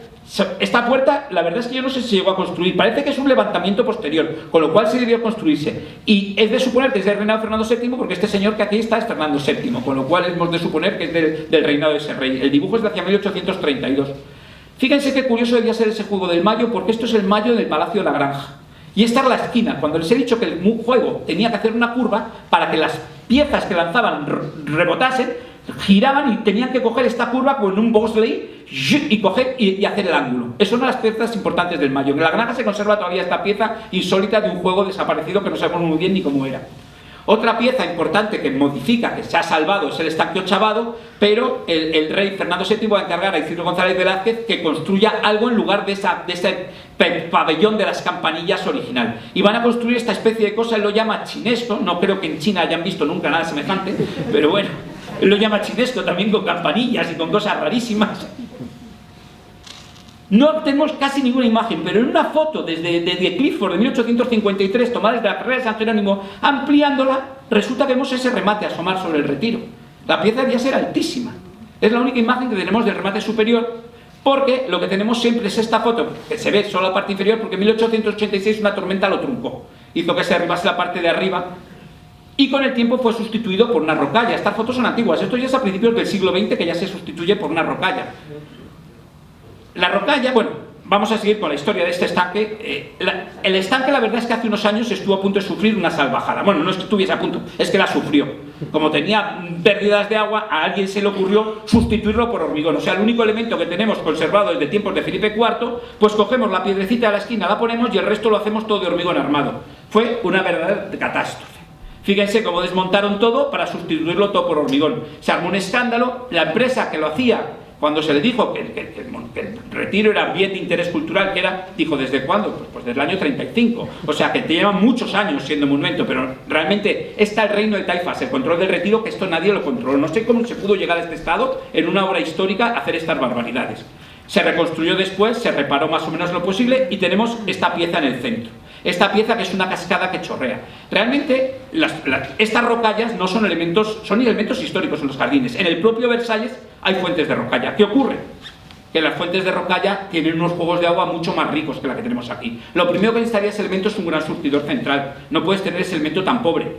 Esta puerta, la verdad es que yo no sé si se llegó a construir, parece que es un levantamiento posterior, con lo cual sí debió construirse. Y es de suponer que es del reinado de Fernando VII, porque este señor que aquí está es Fernando VII, con lo cual hemos de suponer que es del reinado de ese rey. El dibujo es de hacia 1832. Fíjense qué curioso debía ser ese juego del Mayo, porque esto es el Mayo del Palacio de la Granja. Y esta es la esquina, cuando les he dicho que el juego tenía que hacer una curva para que las piezas que lanzaban rebotasen, giraban y tenían que coger esta curva con un bobsleigh y coger y hacer el ángulo. Es una de las piezas importantes del Mayo. En la Granja se conserva todavía esta pieza insólita de un juego desaparecido que no sabemos muy bien ni cómo era. Otra pieza importante que modifica, que se ha salvado, es el estanque ochavado, pero el rey Fernando VII va a encargar a Isidro González Velázquez que construya algo en lugar de ese pabellón de las campanillas original. Y van a construir esta especie de cosa, él lo llama chinesco, no creo que en China hayan visto nunca nada semejante, pero bueno, él lo llama chinesco también con campanillas y con cosas rarísimas. No tenemos casi ninguna imagen, pero en una foto desde Clifford de 1853, tomada desde la carrera de San Jerónimo, ampliándola, resulta que vemos ese remate asomar sobre el retiro. La pieza debía ser altísima. Es la única imagen que tenemos del remate superior, porque lo que tenemos siempre es esta foto, que se ve solo la parte inferior, porque en 1886 una tormenta lo truncó. Hizo que se derribase la parte de arriba, y con el tiempo fue sustituido por una rocalla. Estas fotos son antiguas, esto ya es a principios del siglo XX que ya se sustituye por una rocalla. La rocalla, bueno, vamos a seguir con la historia de este estanque. El estanque, la verdad es que hace unos años estuvo a punto de sufrir una salvajada. Bueno, no es que estuviese a punto, es que la sufrió. Como tenía pérdidas de agua, a alguien se le ocurrió sustituirlo por hormigón. O sea, el único elemento que tenemos conservado desde tiempos de Felipe IV, pues cogemos la piedrecita de la esquina, la ponemos y el resto lo hacemos todo de hormigón armado. Fue una verdadera catástrofe. Fíjense cómo desmontaron todo para sustituirlo todo por hormigón. Se armó un escándalo, la empresa que lo hacía, cuando se le dijo que el retiro era bien de interés cultural, que era, dijo, ¿desde cuándo? Pues desde el año 35. O sea, que lleva muchos años siendo monumento, pero realmente está el reino de taifas, el control del retiro, que esto nadie lo controló. No sé cómo se pudo llegar a este estado, en una obra histórica, a hacer estas barbaridades. Se reconstruyó después, se reparó más o menos lo posible y tenemos esta pieza en el centro. Esta pieza que es una cascada que chorrea. Realmente, estas rocallas no son elementos, son elementos históricos en los jardines. En el propio Versalles hay fuentes de rocalla. ¿Qué ocurre? Que las fuentes de rocalla tienen unos juegos de agua mucho más ricos que la que tenemos aquí. Lo primero que necesitaría ese elemento es un gran surtidor central. No puedes tener ese elemento tan pobre.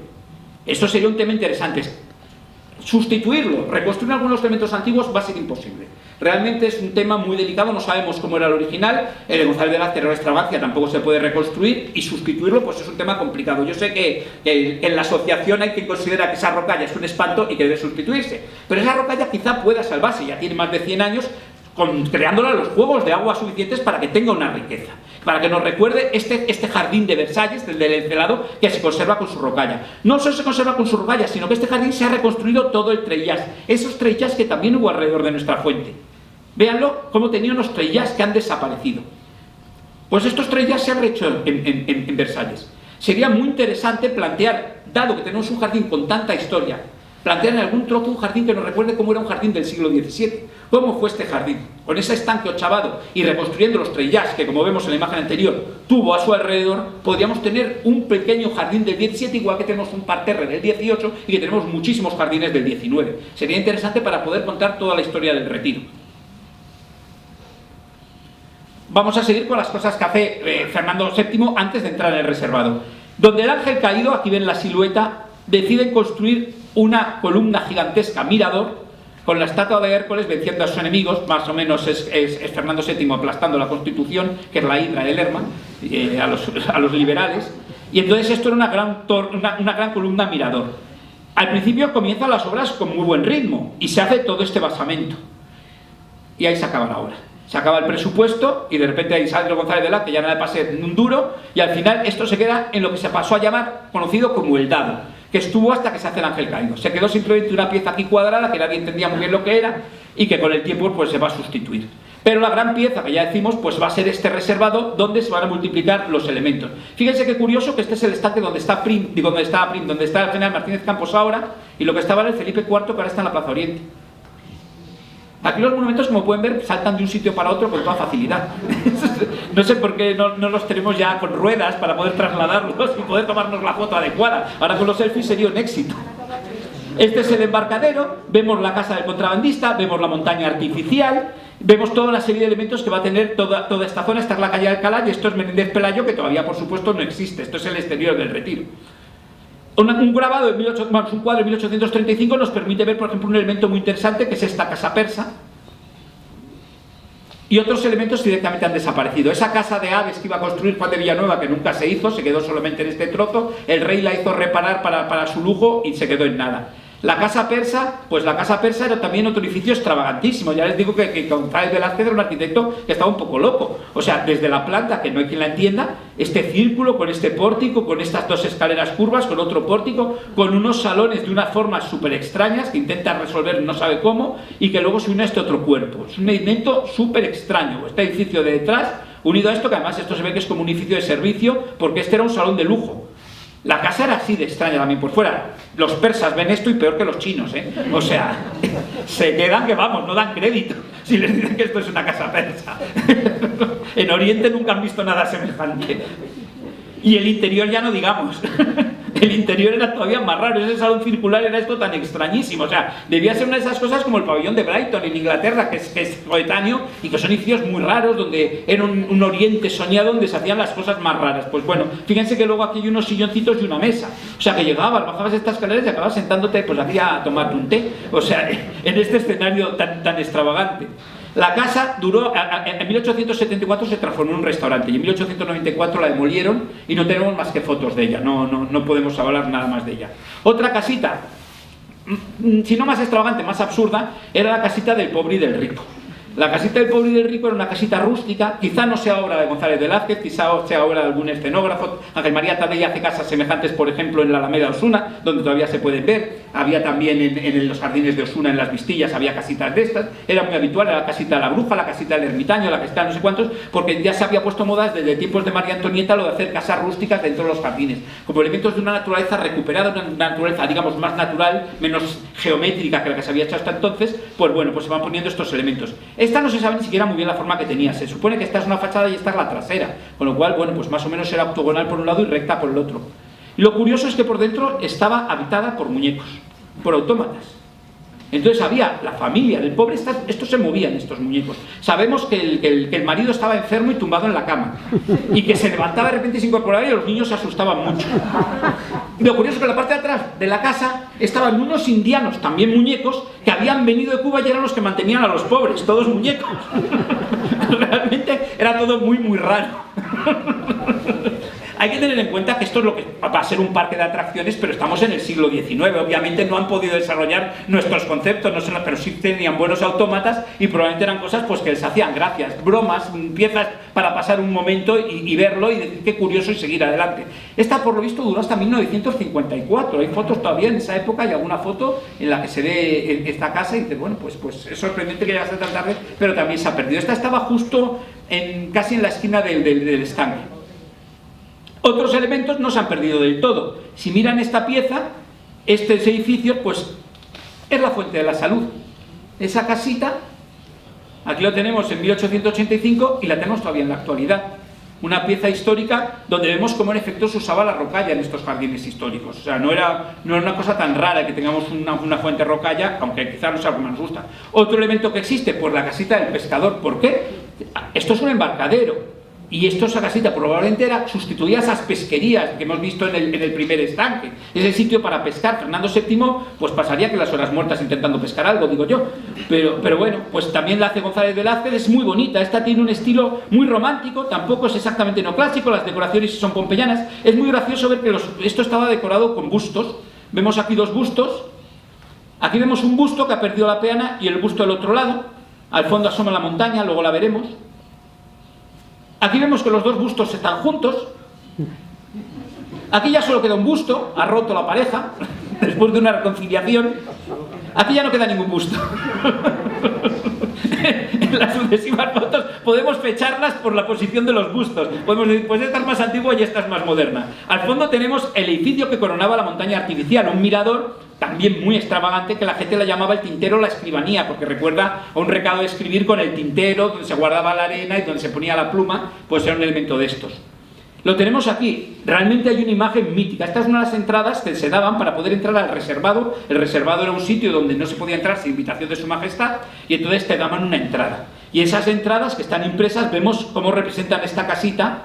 Eso sería un tema interesante. Sustituirlo, reconstruir algunos elementos antiguos va a ser imposible. Realmente es un tema muy delicado, no sabemos cómo era el original, el de González Velázquez era una extravagancia, tampoco se puede reconstruir, y sustituirlo pues es un tema complicado. Yo sé que en la asociación hay quien considera que esa rocalla es un espanto y que debe sustituirse, pero esa rocalla quizá pueda salvarse, ya tiene más de 100 años, creándola los juegos de agua suficientes para que tenga una riqueza, para que nos recuerde este jardín de Versalles, del encelado, que se conserva con su rocalla. No solo se conserva con su rocalla, sino que este jardín se ha reconstruido todo el treillage, esos treillage que también hubo alrededor de nuestra fuente. Véanlo, cómo tenía unos treillage que han desaparecido. Pues estos treillage se han hecho en Versalles. Sería muy interesante plantear, dado que tenemos un jardín con tanta historia, plantear en algún trozo un jardín que nos recuerde cómo era un jardín del siglo XVII. ¿Cómo fue este jardín? Con ese estanque ochavado y reconstruyendo los treillage que, como vemos en la imagen anterior, tuvo a su alrededor, podríamos tener un pequeño jardín del XVII, igual que tenemos un parterre del XVIII y que tenemos muchísimos jardines del XIX. Sería interesante para poder contar toda la historia del retiro. Vamos a seguir con las cosas que hace Fernando VII antes de entrar en el reservado. Donde el ángel caído, aquí ven la silueta, deciden construir una columna gigantesca, mirador, con la estatua de Hércules venciendo a sus enemigos. Más o menos es Fernando VII aplastando la Constitución, que es la hidra de Lerma, a los liberales. Y entonces esto era una gran columna mirador. Al principio comienzan las obras con muy buen ritmo y se hace todo este basamento. Y ahí se acaba la obra. Se acaba el presupuesto y de repente ahí sale González Velázquez, que ya no le pase un duro, y al final esto se queda en lo que se pasó a llamar, conocido como el dado, que estuvo hasta que se hace el ángel caído. Se quedó simplemente una pieza aquí cuadrada que nadie entendía muy bien lo que era y que con el tiempo pues se va a sustituir. Pero la gran pieza que ya decimos pues va a ser este reservado donde se van a multiplicar los elementos. Fíjense qué curioso que este es el estanque donde está donde está el general Martínez Campos ahora, y lo que estaba en el Felipe IV, que ahora está en la Plaza Oriente. Aquí los monumentos, como pueden ver, saltan de un sitio para otro con toda facilidad. No sé por qué no los tenemos ya con ruedas para poder trasladarlos y poder tomarnos la foto adecuada. Ahora con los selfies sería un éxito. Este es el embarcadero, vemos la casa del contrabandista, vemos la montaña artificial, vemos toda una serie de elementos que va a tener toda esta zona. Esta es la calle de Alcalá y esto es Menéndez Pelayo, que todavía por supuesto no existe. Esto es el exterior del Retiro. Un grabado un cuadro de 1835 nos permite ver, por ejemplo, un elemento muy interesante que es esta casa persa. Y otros elementos directamente han desaparecido. Esa casa de aves que iba a construir Juan de Villanueva, que nunca se hizo, se quedó solamente en este trozo. El rey la hizo reparar para su lujo y se quedó en nada. La casa persa, pues la casa persa era también otro edificio extravagantísimo. Ya les digo que González Velázquez era un arquitecto que estaba un poco loco. O sea, desde la planta, que no hay quien la entienda, este círculo con este pórtico, con estas dos escaleras curvas, con otro pórtico, con unos salones de unas formas súper extrañas que intenta resolver no sabe cómo, y que luego se une a este otro cuerpo. Es un elemento súper extraño. Este edificio de detrás, unido a esto, que además esto se ve que es como un edificio de servicio, porque este era un salón de lujo. La casa era así de extraña también por fuera. Los persas ven esto y peor que los chinos, ¿eh? O sea, se quedan que vamos, no dan crédito si les dicen que esto es una casa persa. En Oriente nunca han visto nada semejante. Y el interior ya no digamos. El interior era todavía más raro. Ese salón circular era esto tan extrañísimo. O sea, debía ser una de esas cosas como el pabellón de Brighton en Inglaterra, que es coetáneo y que son edificios muy raros, donde era un oriente soñado donde se hacían las cosas más raras. Pues bueno, fíjense que luego aquí hay unos silloncitos y una mesa. O sea, que llegabas, bajabas estas escaleras y acababas sentándote pues aquí a tomarte un té. O sea, en este escenario tan extravagante. La casa duró, en 1874 se transformó en un restaurante y en 1894 la demolieron y no tenemos más que fotos de ella, no podemos hablar nada más de ella. Otra casita, si no más extravagante, más absurda, era la casita del pobre y del rico. La casita del pobre y del rico era una casita rústica, quizá no sea obra de González Velázquez, quizá sea obra de algún escenógrafo. Ángel María Tadei hace casas semejantes, por ejemplo, en la Alameda Osuna, donde todavía se pueden ver. Había también en los jardines de Osuna, en las Vistillas, había casitas de estas. Era muy habitual, era la casita de la bruja, la casita del ermitaño, la casita de no sé cuántos, porque ya se había puesto moda desde tiempos de María Antonieta lo de hacer casas rústicas dentro de los jardines, como elementos de una naturaleza recuperada, una naturaleza, digamos, más natural, menos geométrica que la que se había hecho hasta entonces. Pues bueno, pues se van poniendo estos elementos. Esta no se sabe ni siquiera muy bien la forma que tenía. Se supone que esta es una fachada y esta es la trasera, con lo cual, bueno, pues más o menos era octogonal por un lado y recta por el otro. Y lo curioso es que por dentro estaba habitada por muñecos, por autómatas. Entonces había la familia del pobre, estos se movían, estos muñecos. Sabemos que el marido estaba enfermo y tumbado en la cama, y que se levantaba de repente y se incorporaba y los niños se asustaban mucho. Y lo curioso es que en la parte de atrás de la casa estaban unos indianos, también muñecos, que habían venido de Cuba y eran los que mantenían a los pobres, todos muñecos. Realmente era todo muy, muy raro. Hay que tener en cuenta que esto es lo que va a ser un parque de atracciones, pero estamos en el siglo XIX. Obviamente no han podido desarrollar nuestros conceptos, pero sí tenían buenos autómatas y probablemente eran cosas pues que les hacían gracias, bromas, piezas para pasar un momento y verlo y decir qué curioso y seguir adelante. Esta, por lo visto, duró hasta 1954. Hay fotos todavía en esa época y alguna foto en la que se ve esta casa y dice, bueno, pues es sorprendente que llegase tan tarde, pero también se ha perdido. Esta estaba justo casi en la esquina del estanque. Otros elementos no se han perdido del todo. Si miran esta pieza, este edificio, pues es la Fuente de la Salud. Esa casita, aquí lo tenemos en 1885 y la tenemos todavía en la actualidad. Una pieza histórica donde vemos cómo en efecto se usaba la rocalla en estos jardines históricos. O sea, no era una cosa tan rara que tengamos una fuente rocalla, aunque quizás no sea algo que nos gusta. Otro elemento que existe, pues la casita del pescador. ¿Por qué? Esto es un embarcadero. Y esa casita probablemente sustituía esas pesquerías que hemos visto en el primer estanque. Es el sitio para pescar. Fernando VII pues pasaría que las horas muertas intentando pescar algo, digo yo. Pero bueno, pues también la hace González Velázquez, es muy bonita. Esta tiene un estilo muy romántico, tampoco es exactamente neoclásico, las decoraciones son pompeyanas. Es muy gracioso ver que esto estaba decorado con bustos. Vemos aquí dos bustos. Aquí vemos un busto que ha perdido la peana y el busto del otro lado. Al fondo asoma la montaña, luego la veremos. Aquí vemos que los dos bustos están juntos. Aquí ya solo queda un busto, ha roto la pareja, después de una reconciliación. Aquí ya no queda ningún busto. En las sucesivas fotos podemos fecharlas por la posición de los bustos. Podemos decir, pues esta es más antigua y esta es más moderna. Al fondo tenemos el edificio que coronaba la montaña artificial, un mirador también muy extravagante que la gente la llamaba el tintero o la escribanía, porque recuerda a un recado de escribir con el tintero, donde se guardaba la arena y donde se ponía la pluma, pues era un elemento de estos. Lo tenemos aquí. Realmente hay una imagen mítica. Esta es una de las entradas que se daban para poder entrar al reservado. El reservado era un sitio donde no se podía entrar sin invitación de su majestad, y entonces te daban una entrada. Y esas entradas que están impresas, vemos cómo representan esta casita.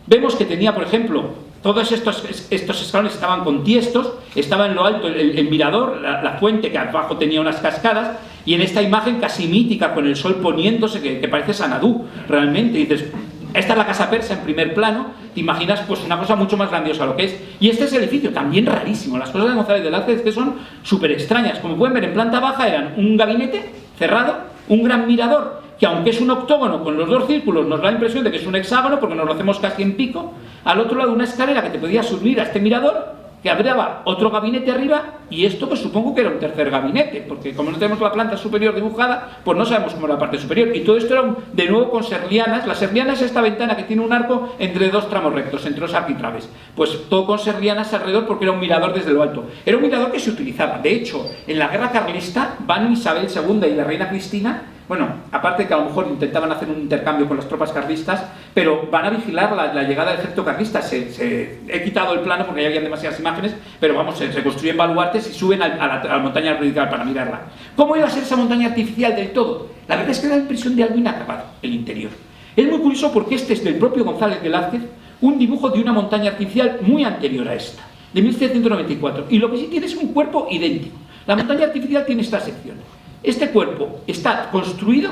Vemos que tenía, por ejemplo, todos estos escalones estaban con tiestos, estaba en lo alto el mirador, la fuente que abajo tenía unas cascadas, y en esta imagen casi mítica, con el sol poniéndose, que parece Sanadú, realmente. Y dices, esta es la casa persa en primer plano, te imaginas pues una cosa mucho más grandiosa lo que es. Y este es el edificio, también rarísimo. Las cosas de González de Lázquez que son súper extrañas. Como pueden ver, en planta baja eran un gabinete cerrado, un gran mirador, que aunque es un octógono con los dos círculos, nos da la impresión de que es un hexágono, porque nos lo hacemos casi en pico. Al otro lado una escalera que te podía subir a este mirador, que abriaba otro gabinete arriba, y esto pues supongo que era un tercer gabinete, porque como no tenemos la planta superior dibujada, pues no sabemos cómo era la parte superior. Y todo esto era de nuevo con serlianas. La serliana es esta ventana que tiene un arco entre dos tramos rectos, entre dos arquitraves. Pues todo con serlianas alrededor, porque era un mirador desde lo alto. Era un mirador que se utilizaba. De hecho, en la guerra carlista van Isabel II y la reina Cristina, bueno, aparte que a lo mejor intentaban hacer un intercambio con las tropas carlistas, pero van a vigilar la llegada del ejército carlista. He quitado el plano porque ya habían demasiadas imágenes, pero vamos, se construyen baluartes y suben a la montaña artificial para mirarla. ¿Cómo iba a ser esa montaña artificial del todo? La verdad es que da la impresión de algo inacabado, el interior. Es muy curioso porque este es del propio González de Lázquez, un dibujo de una montaña artificial muy anterior a esta, de 1794, y lo que sí tiene es un cuerpo idéntico. La montaña artificial tiene esta sección. Este cuerpo está construido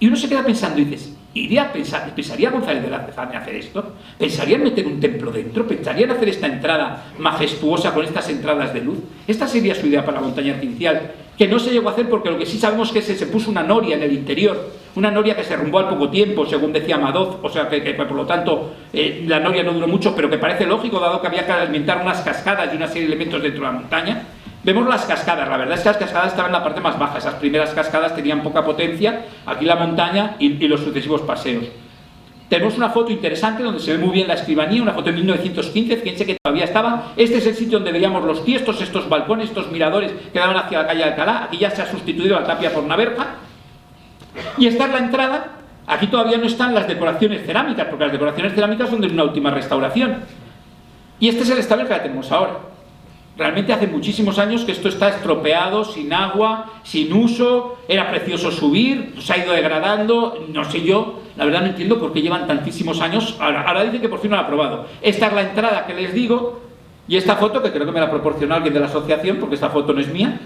y uno se queda pensando y dices, ¿pensaría González de Lázquez en hacer esto? ¿Pensaría en meter un templo dentro? ¿Pensaría en hacer esta entrada majestuosa con estas entradas de luz? Esta sería su idea para la montaña artificial, que no se llegó a hacer porque lo que sí sabemos es que se puso una noria en el interior, una noria que se derrumbó al poco tiempo, según decía Madoz, o sea que por lo tanto la noria no duró mucho, pero que parece lógico dado que había que alimentar unas cascadas y una serie de elementos dentro de la montaña. Vemos las cascadas. La verdad es que las cascadas estaban en la parte más baja. Esas primeras cascadas tenían poca potencia. Aquí la montaña y los sucesivos paseos. Tenemos una foto interesante donde se ve muy bien la escribanía, una foto de 1915, fíjense que todavía estaba. Este es el sitio donde veíamos los tiestos, estos balcones, estos miradores que daban hacia la calle Alcalá. Aquí ya se ha sustituido la tapia por una verja. Y esta es la entrada. Aquí todavía no están las decoraciones cerámicas, porque las decoraciones cerámicas son de una última restauración. Y este es el establo que la tenemos ahora. Realmente hace muchísimos años que esto está estropeado, sin agua, sin uso, era precioso subir, se ha ido degradando, no sé yo, la verdad no entiendo por qué llevan tantísimos años, ahora dicen que por fin lo han aprobado. Esta es la entrada que les digo, y esta foto, que creo que me la proporcionó alguien de la asociación, porque esta foto no es mía,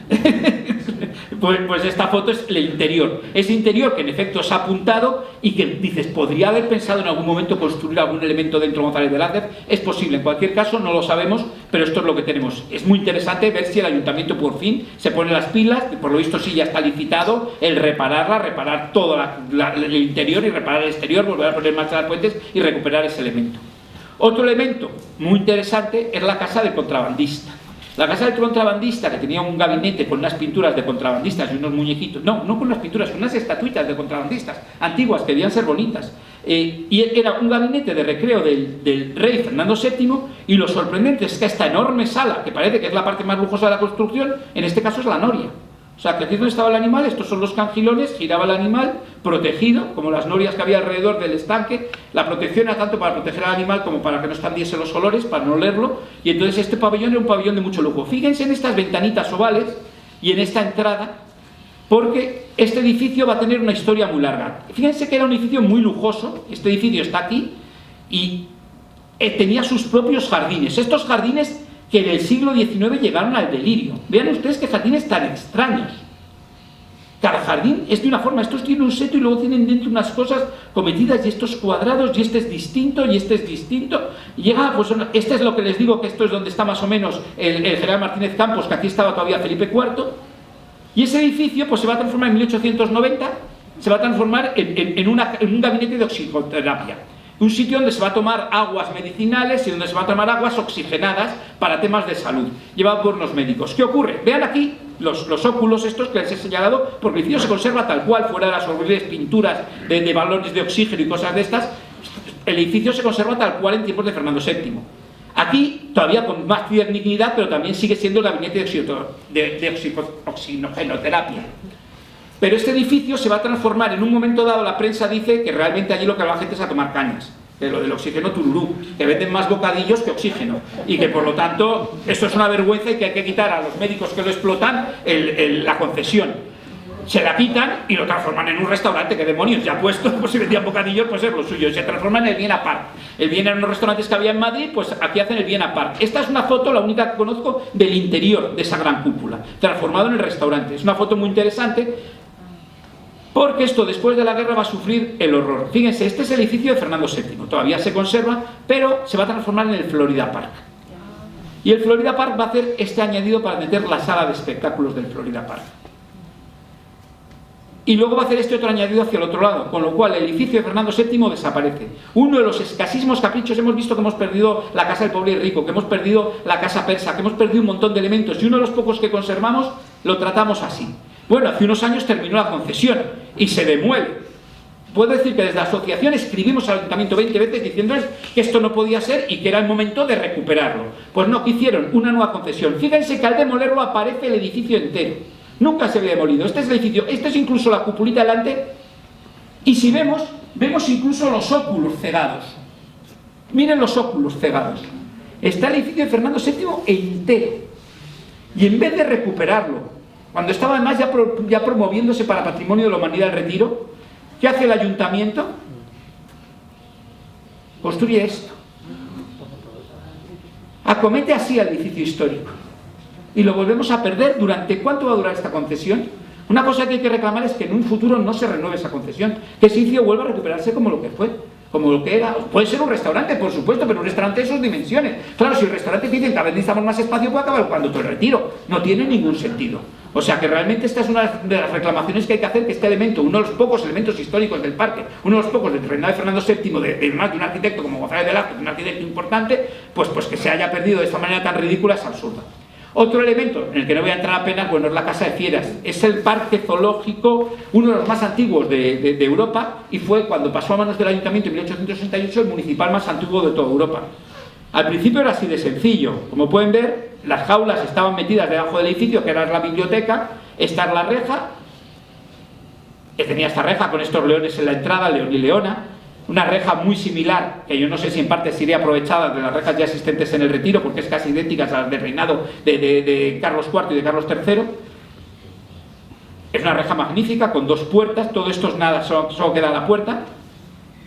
pues esta foto es el interior. Ese interior que en efecto es apuntado y que dices, ¿podría haber pensado en algún momento construir algún elemento dentro de González de Lázquez? Es posible, en cualquier caso no lo sabemos, pero esto es lo que tenemos. Es muy interesante ver si el ayuntamiento por fin se pone las pilas, que por lo visto sí ya está licitado, el repararla, reparar todo el interior y reparar el exterior, volver a poner en marcha las puentes y recuperar ese elemento. Otro elemento muy interesante es la casa del contrabandista. La casa del contrabandista, que tenía un gabinete con unas pinturas de contrabandistas y unos muñequitos, no con unas pinturas, con unas estatuitas de contrabandistas antiguas que debían ser bonitas, y era un gabinete de recreo del rey Fernando VII, y lo sorprendente es que esta enorme sala, que parece que es la parte más lujosa de la construcción, en este caso es la noria. O sea, que aquí es donde estaba el animal, estos son los cangilones, giraba el animal, protegido, como las norias que había alrededor del estanque. La protección era tanto para proteger al animal como para que no expandiese los olores, para no olerlo, y entonces este pabellón era un pabellón de mucho lujo. Fíjense en estas ventanitas ovales y en esta entrada, porque este edificio va a tener una historia muy larga. Fíjense que era un edificio muy lujoso, este edificio está aquí, y tenía sus propios jardines. Estos jardines que en el siglo XIX llegaron al delirio. Vean ustedes qué jardines tan extraños. Cada jardín es de una forma, estos tienen un seto y luego tienen dentro unas cosas cometidas, y estos cuadrados, y este es distinto, y este es distinto. Y llega, pues, este es lo que les digo, que esto es donde está más o menos el general Martínez Campos, que aquí estaba todavía Felipe IV. Y ese edificio pues se va a transformar en 1890, se va a transformar en un gabinete de oxigenoterapia. Un sitio donde se va a tomar aguas medicinales y donde se va a tomar aguas oxigenadas para temas de salud, llevado por los médicos. ¿Qué ocurre? Vean aquí los óculos estos que les he señalado, porque el edificio se conserva tal cual, fuera de las horribles pinturas de balones de oxígeno y cosas de estas. El edificio se conserva tal cual en tiempos de Fernando VII. Aquí, todavía con más dignidad, pero también sigue siendo el gabinete de oxigenoterapia. Pero este edificio se va a transformar, en un momento dado la prensa dice que realmente allí lo que va la gente es a tomar cañas. de lo del oxígeno tururú, que venden más bocadillos que oxígeno, y que por lo tanto esto es una vergüenza y que hay que quitar a los médicos que lo explotan la concesión. Se la quitan y lo transforman en un restaurante, que demonios, ya puesto, pues si vendían bocadillos, pues es lo suyo, se transforman en el Viena Park. El Viena, en unos restaurantes que había en Madrid, pues aquí hacen el Viena Park. Esta es una foto, la única que conozco, del interior de esa gran cúpula, transformado en el restaurante. Es una foto muy interesante, porque esto después de la guerra va a sufrir el horror. Fíjense, este es el edificio de Fernando VII, todavía se conserva, pero se va a transformar en el Florida Park. Y el Florida Park va a hacer este añadido para meter la sala de espectáculos del Florida Park. Y luego va a hacer este otro añadido hacia el otro lado, con lo cual el edificio de Fernando VII desaparece. Uno de los escasísimos caprichos, hemos visto que hemos perdido la casa del pobre y rico, que hemos perdido la casa persa, que hemos perdido un montón de elementos, y uno de los pocos que conservamos lo tratamos así. Bueno, hace unos años terminó la concesión y se demuele. Puedo decir que desde la asociación escribimos al ayuntamiento 20 veces diciéndoles que esto no podía ser y que era el momento de recuperarlo. Pues no, que hicieron una nueva concesión. Fíjense que al demolerlo aparece el edificio entero. Nunca se había demolido. Este es el edificio, este es incluso la cupulita delante. Y si vemos incluso los óculos cegados. Miren los óculos cegados. Está el edificio de Fernando VII entero. Y en vez de recuperarlo, cuando estaba además ya promoviéndose para Patrimonio de la Humanidad el Retiro, ¿qué hace el ayuntamiento? Construye esto. Acomete así al edificio histórico. Y lo volvemos a perder. ¿Durante cuánto va a durar esta concesión? Una cosa que hay que reclamar es que en un futuro no se renueve esa concesión, que ese edificio vuelva a recuperarse como lo que fue, como lo que era. Puede ser un restaurante, por supuesto, pero un restaurante de sus dimensiones. Claro, si el restaurante dicen que a veces necesitamos más espacio, puede acabar ocupando todo el Retiro. No tiene ningún sentido. O sea que realmente esta es una de las reclamaciones que hay que hacer, que este elemento, uno de los pocos elementos históricos del parque, uno de los pocos del reinado de Fernando VII, más de un arquitecto como González de Velázquez, un arquitecto importante, pues que se haya perdido de esta manera tan ridícula es absurda. Otro elemento en el que no voy a entrar apenas, bueno, es la Casa de Fieras. Es el parque zoológico, uno de los más antiguos de Europa, y fue, cuando pasó a manos del ayuntamiento en 1868, el municipal más antiguo de toda Europa. Al principio era así de sencillo. Como pueden ver, las jaulas estaban metidas debajo del edificio, que era la biblioteca. Esta es la reja, que tenía esta reja con estos leones en la entrada, león y leona. Una reja muy similar, que yo no sé si en parte sería aprovechada de las rejas ya existentes en el Retiro, porque es casi idéntica a las del reinado de Carlos IV y de Carlos III. Es una reja magnífica, con dos puertas. Todo esto es nada, solo queda la puerta.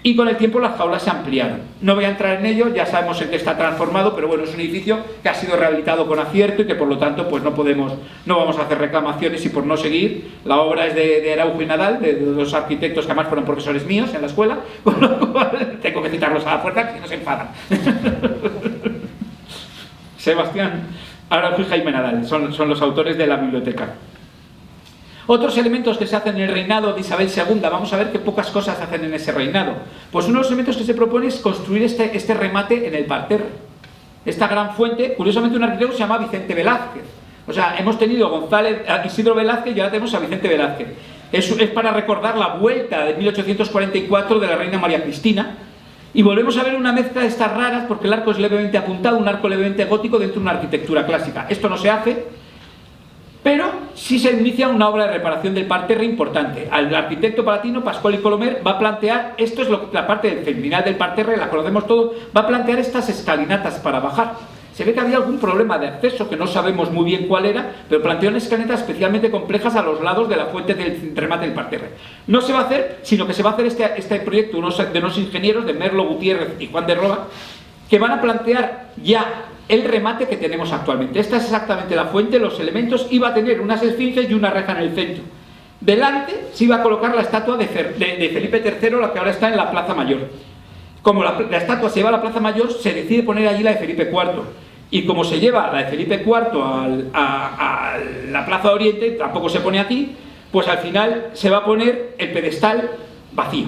Y con el tiempo las jaulas se ampliaron. No voy a entrar en ello, ya sabemos en qué está transformado, pero bueno, es un edificio que ha sido rehabilitado con acierto y que por lo tanto pues no vamos a hacer reclamaciones, y por no seguir, la obra es de Araujo y Nadal, de dos arquitectos que además fueron profesores míos en la escuela, con lo cual tengo que citarlos a la puerta, que si no se enfadan. Sebastián Araujo y Jaime Nadal son los autores de la biblioteca. Otros elementos que se hacen en el reinado de Isabel II, vamos a ver qué pocas cosas se hacen en ese reinado. Pues uno de los elementos que se propone es construir este remate en el parterre. Esta gran fuente, curiosamente un arquitecto se llama Vicente Velázquez. O sea, hemos tenido a Isidro Velázquez y ahora tenemos a Vicente Velázquez. Es para recordar la vuelta de 1844 de la reina María Cristina. Y volvemos a ver una mezcla de estas raras, porque el arco es levemente apuntado, un arco levemente gótico dentro de una arquitectura clásica. Esto no se hace, pero sí se inicia una obra de reparación del parterre importante. El arquitecto palatino Pascual y Colomer va a plantear, esto es la parte del final del parterre, la conocemos todo, va a plantear estas escalinatas para bajar. Se ve que había algún problema de acceso, que no sabemos muy bien cuál era, pero planteó unas escalinatas especialmente complejas a los lados de la fuente del remate del parterre. No se va a hacer, sino que se va a hacer este proyecto de unos ingenieros, de Merlo Gutiérrez y Juan de Roa, que van a plantear ya el remate que tenemos actualmente. Esta es exactamente la fuente, los elementos, y va a tener unas esfinges y una reja en el centro. Delante se iba a colocar la estatua de Felipe III, la que ahora está en la Plaza Mayor. Como la estatua se lleva a la Plaza Mayor, se decide poner allí la de Felipe IV. Y como se lleva la de Felipe IV a la Plaza de Oriente, tampoco se pone aquí, pues al final se va a poner el pedestal vacío.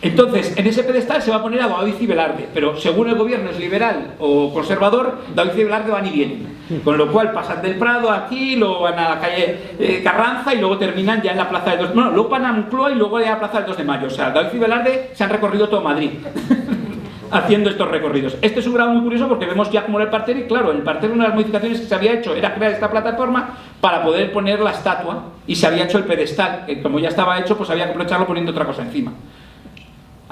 Entonces, en ese pedestal se va a poner a Daoiz y Velarde, pero según el gobierno es liberal o conservador, Daoiz y Velarde van y vienen. Con lo cual pasan del Prado aquí, luego van a la calle Carranza y luego terminan ya en la Plaza del 2 de Mayo. Luego van a Moncloa y luego ya a la Plaza del 2 de Mayo. O sea, Daoiz y Velarde se han recorrido todo Madrid haciendo estos recorridos. Este es un grado muy curioso porque vemos ya cómo era el parterre, y claro, el parterre, una de las modificaciones que se había hecho era crear esta plataforma para poder poner la estatua, y se había hecho el pedestal, que como ya estaba hecho, pues había que aprovecharlo poniendo otra cosa encima.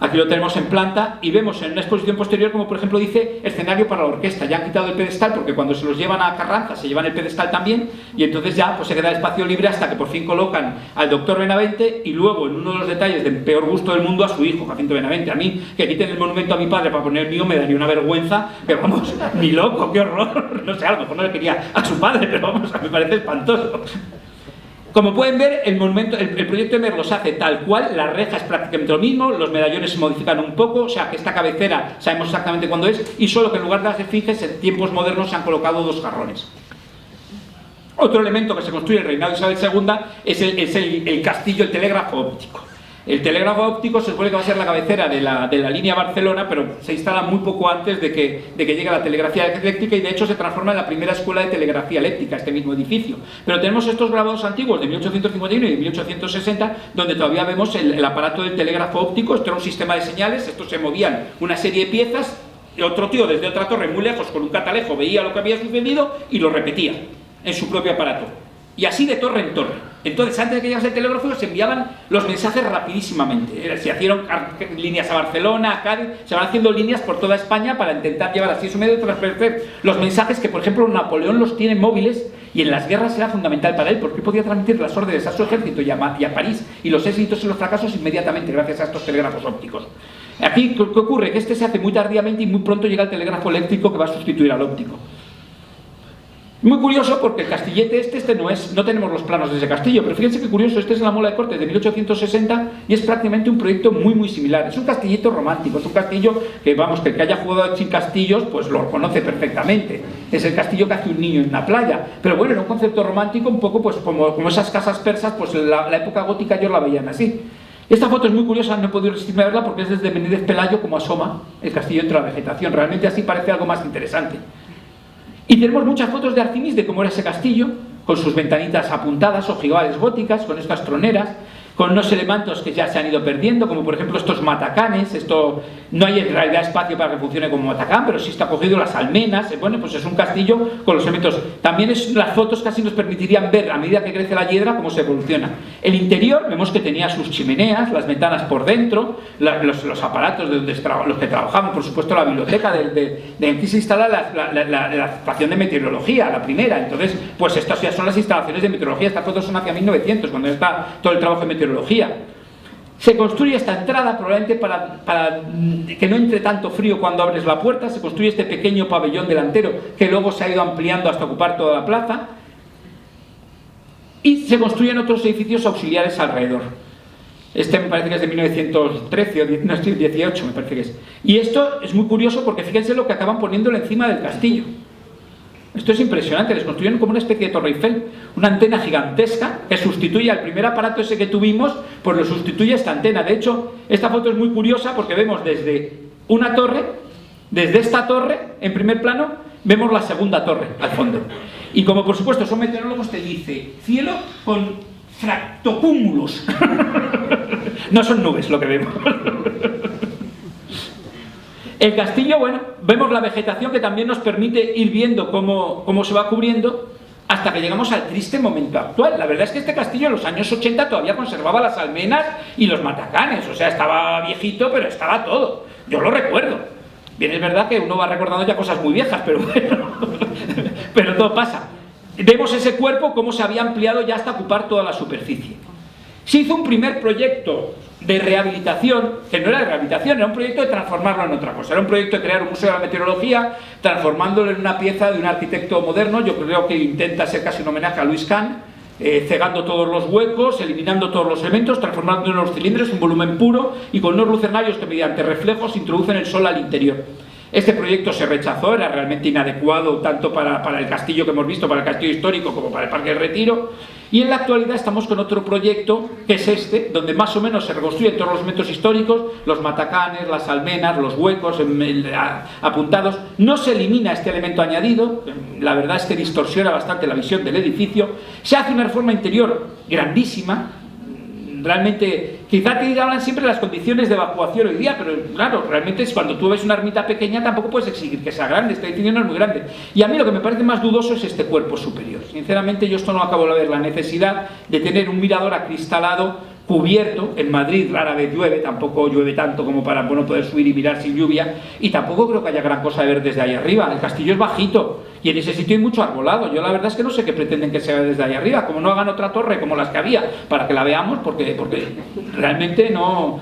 Aquí lo tenemos en planta y vemos en una exposición posterior como por ejemplo dice escenario para la orquesta. Ya han quitado el pedestal porque cuando se los llevan a Carranza se llevan el pedestal también y entonces ya pues se queda el espacio libre hasta que por fin colocan al doctor Benavente y luego en uno de los detalles del peor gusto del mundo a su hijo, Jacinto Benavente. A mí que quiten el monumento a mi padre para poner el mío me daría una vergüenza, pero vamos, ni loco, qué horror. No sé, a lo mejor no le quería a su padre, pero vamos, a mí me parece espantoso. Como pueden ver, el proyecto de Merlos hace tal cual, la reja es prácticamente lo mismo, los medallones se modifican un poco, o sea que esta cabecera sabemos exactamente cuándo es, y solo que en lugar de las esfinges, en tiempos modernos se han colocado 2 jarrones. Otro elemento que se construye en el reinado de Isabel II es el castillo, el telégrafo óptico. El telégrafo óptico se supone que va a ser la cabecera de la línea Barcelona, pero se instala muy poco antes de que llegue la telegrafía eléctrica y de hecho se transforma en la primera escuela de telegrafía eléctrica, este mismo edificio. Pero tenemos estos grabados antiguos de 1851 y de 1860 donde todavía vemos el aparato del telégrafo óptico. Esto era un sistema de señales, estos se movían una serie de piezas, y otro tío desde otra torre muy lejos con un catalejo veía lo que había sucedido y lo repetía en su propio aparato. Y así de torre en torre. Entonces, antes de que llegase el telégrafo, se enviaban los mensajes rapidísimamente. Se hicieron líneas a Barcelona, a Cádiz, se van haciendo líneas por toda España para intentar llevar así su medio de transferir los mensajes que, por ejemplo, Napoleón los tiene móviles y en las guerras era fundamental para él porque podía transmitir las órdenes a su ejército y a París y los éxitos y los fracasos inmediatamente gracias a estos telégrafos ópticos. Aquí, ¿qué ocurre? Que este se hace muy tardíamente y muy pronto llega el telégrafo eléctrico que va a sustituir al óptico. Muy curioso porque el castillete no tenemos los planos de ese castillo, pero fíjense qué curioso, este es la Mola de Cortes de 1860 y es prácticamente un proyecto muy muy similar. Es un castillito romántico, es un castillo que vamos, que el que haya jugado sin castillos pues lo conoce perfectamente. Es el castillo que hace un niño en una playa, pero bueno, era un concepto romántico un poco pues como esas casas persas, pues la época gótica ellos la veían así. Esta foto es muy curiosa, no he podido resistirme a verla porque es desde Menéndez Pelayo como asoma el castillo entre la vegetación, realmente así parece algo más interesante. Y tenemos muchas fotos de Arcinis de cómo era ese castillo, con sus ventanitas apuntadas, ojivales góticas, con estas troneras, con unos elementos que ya se han ido perdiendo, como por ejemplo estos matacanes. Esto no hay en realidad espacio para que funcione como matacán, pero sí está cogido las almenas. Bueno, pues es un castillo con los elementos. También las fotos casi nos permitirían ver, a medida que crece la hiedra, cómo se evoluciona. El interior, vemos que tenía sus chimeneas, las ventanas por dentro, los aparatos de donde los que trabajaban, por supuesto la biblioteca, de aquí se instala la estación de meteorología, la primera. Entonces, pues estas ya son las instalaciones de meteorología. Estas fotos son hacia 1900, cuando está todo el trabajo de meteorología. Se construye esta entrada probablemente para que no entre tanto frío cuando abres la puerta. Se construye este pequeño pabellón delantero que luego se ha ido ampliando hasta ocupar toda la plaza y se construyen otros edificios auxiliares alrededor. Este me parece que es de 1913 o 18 me parece que es. Y esto es muy curioso porque fíjense lo que acaban poniéndole encima del castillo. Esto es impresionante, les construyeron como una especie de Torre Eiffel, una antena gigantesca que sustituye al primer aparato ese que tuvimos, pues lo sustituye esta antena. De hecho, esta foto es muy curiosa porque vemos desde una torre, desde esta torre, en primer plano, vemos la segunda torre al fondo. Y como por supuesto son meteorólogos, te dice cielo con fractocúmulos. No son nubes lo que vemos. El castillo, bueno, vemos la vegetación que también nos permite ir viendo cómo se va cubriendo hasta que llegamos al triste momento actual. La verdad es que este castillo en los años 80 todavía conservaba las almenas y los matacanes, o sea, estaba viejito, pero estaba todo. Yo lo recuerdo. Bien, es verdad que uno va recordando ya cosas muy viejas, pero bueno, pero todo pasa. Vemos ese cuerpo, cómo se había ampliado ya hasta ocupar toda la superficie. Se hizo un primer proyecto de rehabilitación, que no era de rehabilitación, era un proyecto de transformarlo en otra cosa. Era un proyecto de crear un museo de la meteorología, transformándolo en una pieza de un arquitecto moderno. Yo creo que intenta ser casi un homenaje a Louis Kahn, cegando todos los huecos, eliminando todos los elementos, transformando en los cilindros un volumen puro y con unos lucernarios que mediante reflejos introducen el sol al interior. Este proyecto se rechazó, era realmente inadecuado tanto para el castillo que hemos visto, para el castillo histórico como para el Parque del Retiro. Y en la actualidad estamos con otro proyecto, que es este, donde más o menos se reconstruyen todos los elementos históricos, los matacanes, las almenas, los huecos apuntados. No se elimina este elemento añadido, la verdad es que distorsiona bastante la visión del edificio. Se hace una reforma interior grandísima. Realmente, quizá te hablan siempre de las condiciones de evacuación hoy día, pero claro, realmente es cuando tú ves una ermita pequeña tampoco puedes exigir que sea grande, este edificio no es muy grande. Y a mí lo que me parece más dudoso es este cuerpo superior. Sinceramente yo esto no acabo de ver la necesidad de tener un mirador acristalado cubierto. En Madrid rara vez llueve, tampoco llueve tanto como para poder subir y mirar sin lluvia, y tampoco creo que haya gran cosa de ver desde ahí arriba. El castillo es bajito y en ese sitio hay mucho arbolado. Yo la verdad es que no sé qué pretenden que se vea desde ahí arriba, como no hagan otra torre como las que había para que la veamos, porque realmente no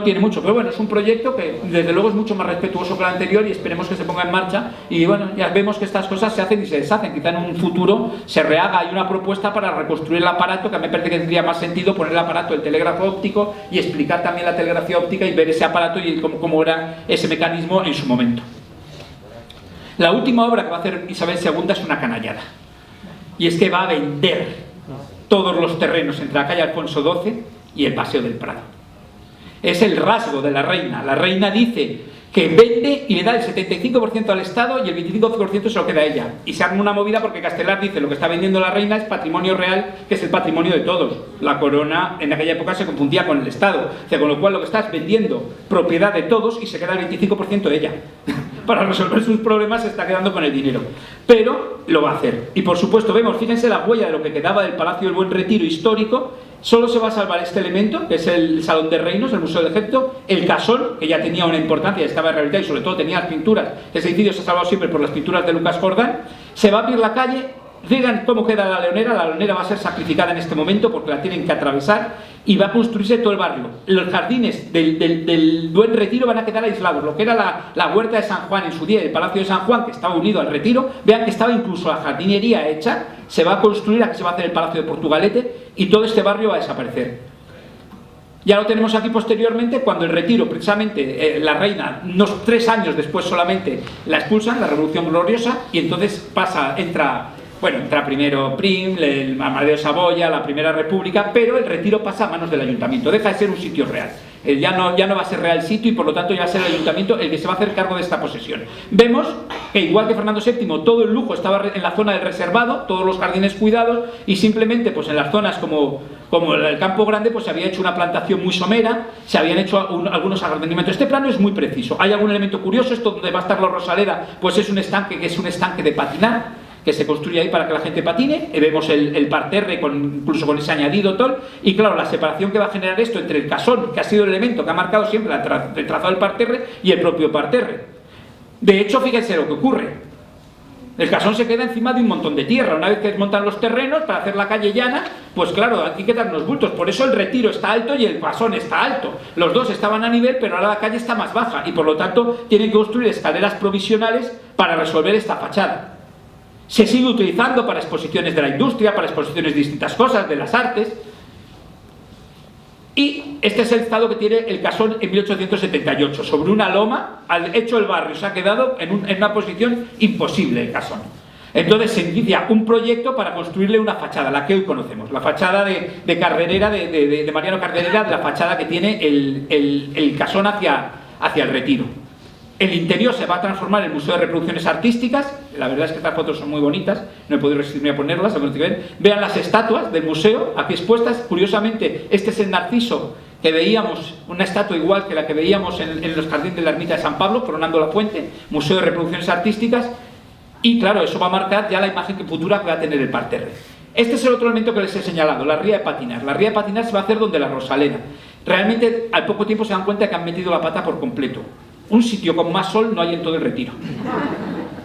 tiene mucho. Pero bueno, es un proyecto que desde luego es mucho más respetuoso que el anterior y esperemos que se ponga en marcha. Y bueno, ya vemos que estas cosas se hacen y se deshacen. Quizá en un futuro se rehaga. Hay una propuesta para reconstruir el aparato, que a mí me parece que tendría más sentido poner el aparato del telégrafo óptico y explicar también la telegrafía óptica y ver ese aparato y cómo era ese mecanismo en su momento. La última obra que va a hacer Isabel II es una canallada, y es que va a vender todos los terrenos entre la calle Alfonso XII y el Paseo del Prado. Es el rasgo de la reina. La reina dice que vende y le da el 75% al Estado y el 25% se lo queda a ella. Y se arma una movida porque Castelar dice lo que está vendiendo la reina es patrimonio real, que es el patrimonio de todos. La corona en aquella época se confundía con el Estado. O sea, con lo cual lo que está es vendiendo propiedad de todos y se queda el 25% de ella. Para resolver sus problemas se está quedando con el dinero. Pero lo va a hacer. Y por supuesto vemos, fíjense la huella de lo que quedaba del Palacio del Buen Retiro histórico. Solo se va a salvar este elemento, que es el Salón de Reinos, el Museo de Egipto, el casón, que ya tenía una importancia, estaba rehabilitado y sobre todo tenía las pinturas. Ese edificio se ha salvado siempre por las pinturas de Lucas Jordán. Se va a abrir la calle. Fíjense cómo queda la leonera va a ser sacrificada en este momento porque la tienen que atravesar y va a construirse todo el barrio. Los jardines del Buen Retiro van a quedar aislados. Lo que era la huerta de San Juan en su día, el Palacio de San Juan, que estaba unido al Retiro, vean que estaba incluso la jardinería hecha, se va a construir, aquí se va a hacer el Palacio de Portugalete y todo este barrio va a desaparecer. Ya lo tenemos aquí posteriormente, cuando el Retiro, precisamente la reina, unos 3 años después solamente la expulsan, la Revolución Gloriosa, y entonces entra primero Prim, el Amadeo de Saboya, la Primera República, pero el Retiro pasa a manos del ayuntamiento, deja de ser un sitio real. Ya no va a ser real el sitio y por lo tanto ya va a ser el ayuntamiento el que se va a hacer cargo de esta posesión. Vemos que igual que Fernando VII, todo el lujo estaba en la zona del reservado, todos los jardines cuidados, y simplemente pues en las zonas como el Campo Grande pues se había hecho una plantación muy somera, se habían hecho algunos agradecimientos. Este plano es muy preciso. Hay algún elemento curioso, esto donde va a estar la Rosaleda, pues es un estanque de patinar, que se construye ahí para que la gente patine. Vemos el parterre incluso con ese añadido y claro, la separación que va a generar esto entre el casón, que ha sido el elemento que ha marcado siempre el trazado del parterre, y el propio parterre. De hecho, fíjense lo que ocurre. El casón se queda encima de un montón de tierra. Una vez que desmontan los terrenos para hacer la calle llana, pues claro, aquí quedan los bultos. Por eso el Retiro está alto y el casón está alto. Los dos estaban a nivel, pero ahora la calle está más baja y por lo tanto tienen que construir escaleras provisionales para resolver esta fachada. Se sigue utilizando para exposiciones de la industria, para exposiciones de distintas cosas, de las artes. Y este es el estado que tiene el casón en 1878. Sobre una loma, hecho el barrio, se ha quedado en una posición imposible el casón. Entonces se inicia un proyecto para construirle una fachada, la que hoy conocemos. La fachada de Carderera, de Mariano Carderera, de la fachada que tiene el casón hacia el Retiro. El interior se va a transformar en Museo de Reproducciones Artísticas. La verdad es que estas fotos son muy bonitas, no he podido resistirme a ponerlas. Vean las estatuas del museo aquí expuestas. Curiosamente, este es el Narciso que veíamos, una estatua igual que la que veíamos en los jardines de la ermita de San Pablo, coronando la fuente, Museo de Reproducciones Artísticas. Y claro, eso va a marcar ya la imagen futura que va a tener el parterre. Este es el otro elemento que les he señalado, la ría de patinar. La ría de patinar se va a hacer donde la Rosaleda. Realmente, al poco tiempo se dan cuenta que han metido la pata por completo. Un sitio con más sol no hay en todo el Retiro.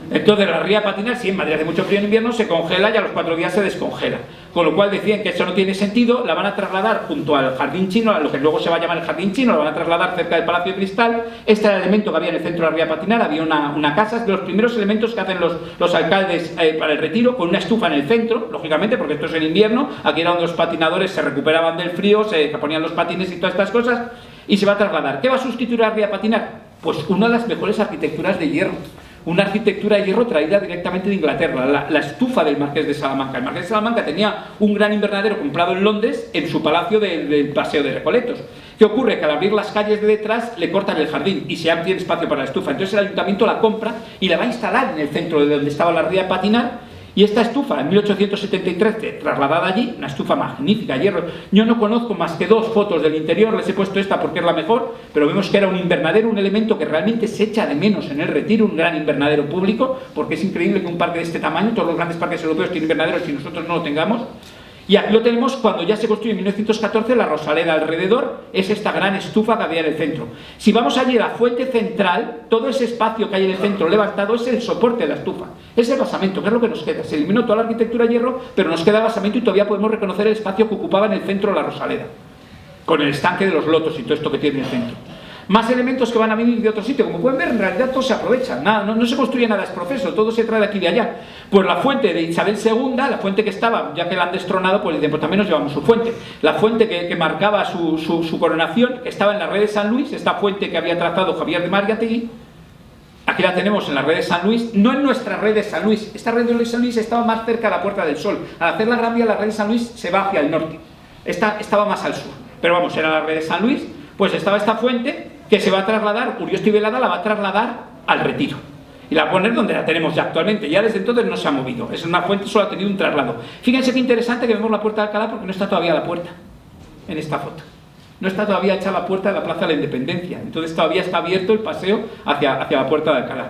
Entonces la ría de patinar, si en Madrid hace mucho frío en invierno, se congela y a los 4 días se descongela. Con lo cual decían que eso no tiene sentido, la van a trasladar junto al Jardín Chino, a lo que luego se va a llamar el Jardín Chino, la van a trasladar cerca del Palacio de Cristal. Este era el elemento que había en el centro de la ría de patinar, había una casa, es de los primeros elementos que hacen los alcaldes para el Retiro, con una estufa en el centro, lógicamente, porque esto es en invierno, aquí era donde los patinadores se recuperaban del frío, se ponían los patines y todas estas cosas, y se va a trasladar. ¿Qué va a sustituir a la ría de patinar? Pues una de las mejores arquitecturas de hierro. Una arquitectura de hierro traída directamente de Inglaterra, la estufa del Marqués de Salamanca. El Marqués de Salamanca tenía un gran invernadero comprado en Londres en su palacio del Paseo de Recoletos. ¿Qué ocurre? Que al abrir las calles de detrás le cortan el jardín y se tiene espacio para la estufa. Entonces el ayuntamiento la compra y la va a instalar en el centro de donde estaba la ría de patinar. Y esta estufa, en 1873, trasladada allí, una estufa magnífica, hierro. Yo no conozco más que 2 fotos del interior, les he puesto esta porque es la mejor, pero vemos que era un invernadero, un elemento que realmente se echa de menos en el Retiro, un gran invernadero público, porque es increíble que un parque de este tamaño, todos los grandes parques europeos tienen invernaderos y nosotros no lo tengamos. Y aquí lo tenemos cuando ya se construye en 1914 la Rosaleda alrededor, es esta gran estufa que había en el centro. Si vamos allí a la fuente central, todo ese espacio que hay en el centro levantado es el soporte de la estufa, es el basamento, que es lo que nos queda. Se eliminó toda la arquitectura de hierro, pero nos queda el basamento y todavía podemos reconocer el espacio que ocupaba en el centro la Rosaleda, con el estanque de los lotos y todo esto que tiene en el centro. Más elementos que van a venir de otro sitio. Como pueden ver, en realidad todo se aprovecha. Nada, no se construye nada exprofeso, todo se trae de aquí y de allá. Pues la fuente de Isabel II, la fuente que estaba, ya que la han destronado, pues dicen, pues también nos llevamos su fuente. La fuente que marcaba su coronación, que estaba en la red de San Luis, esta fuente que había trazado Javier de Mariátegui. Aquí la tenemos en la red de San Luis, no en nuestra red de San Luis. Esta red de San Luis estaba más cerca de la Puerta del Sol. Al hacer la Gran Vía, la red de San Luis se va hacia el norte. Esta estaba más al sur. Pero vamos, era la red de San Luis. Pues estaba esta fuente que se va a trasladar, Urioste y Velada la va a trasladar al Retiro. Y la va a poner donde la tenemos ya actualmente. Ya desde entonces no se ha movido. Es una fuente, solo ha tenido un traslado. Fíjense qué interesante que vemos la Puerta de Alcalá porque no está todavía la puerta en esta foto. No está todavía hecha la puerta de la Plaza de la Independencia. Entonces todavía está abierto el paseo hacia la Puerta de Alcalá.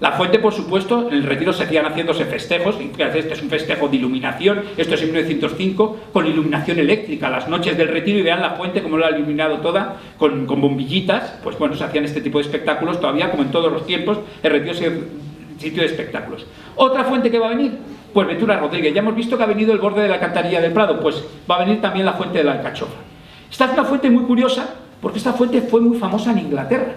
La fuente, por supuesto, en el Retiro se hacían haciéndose festejos. Este es un festejo de iluminación. Esto es en 1905, con iluminación eléctrica. Las noches del Retiro, y vean la fuente como lo ha iluminado toda, con bombillitas. Pues bueno, se hacían este tipo de espectáculos todavía, como en todos los tiempos. El Retiro es sitio de espectáculos. Otra fuente que va a venir, pues Ventura Rodríguez. Ya hemos visto que ha venido el borde de la alcantarilla del Prado, pues va a venir también la fuente de la Alcachofa. Esta es una fuente muy curiosa, porque esta fuente fue muy famosa en Inglaterra.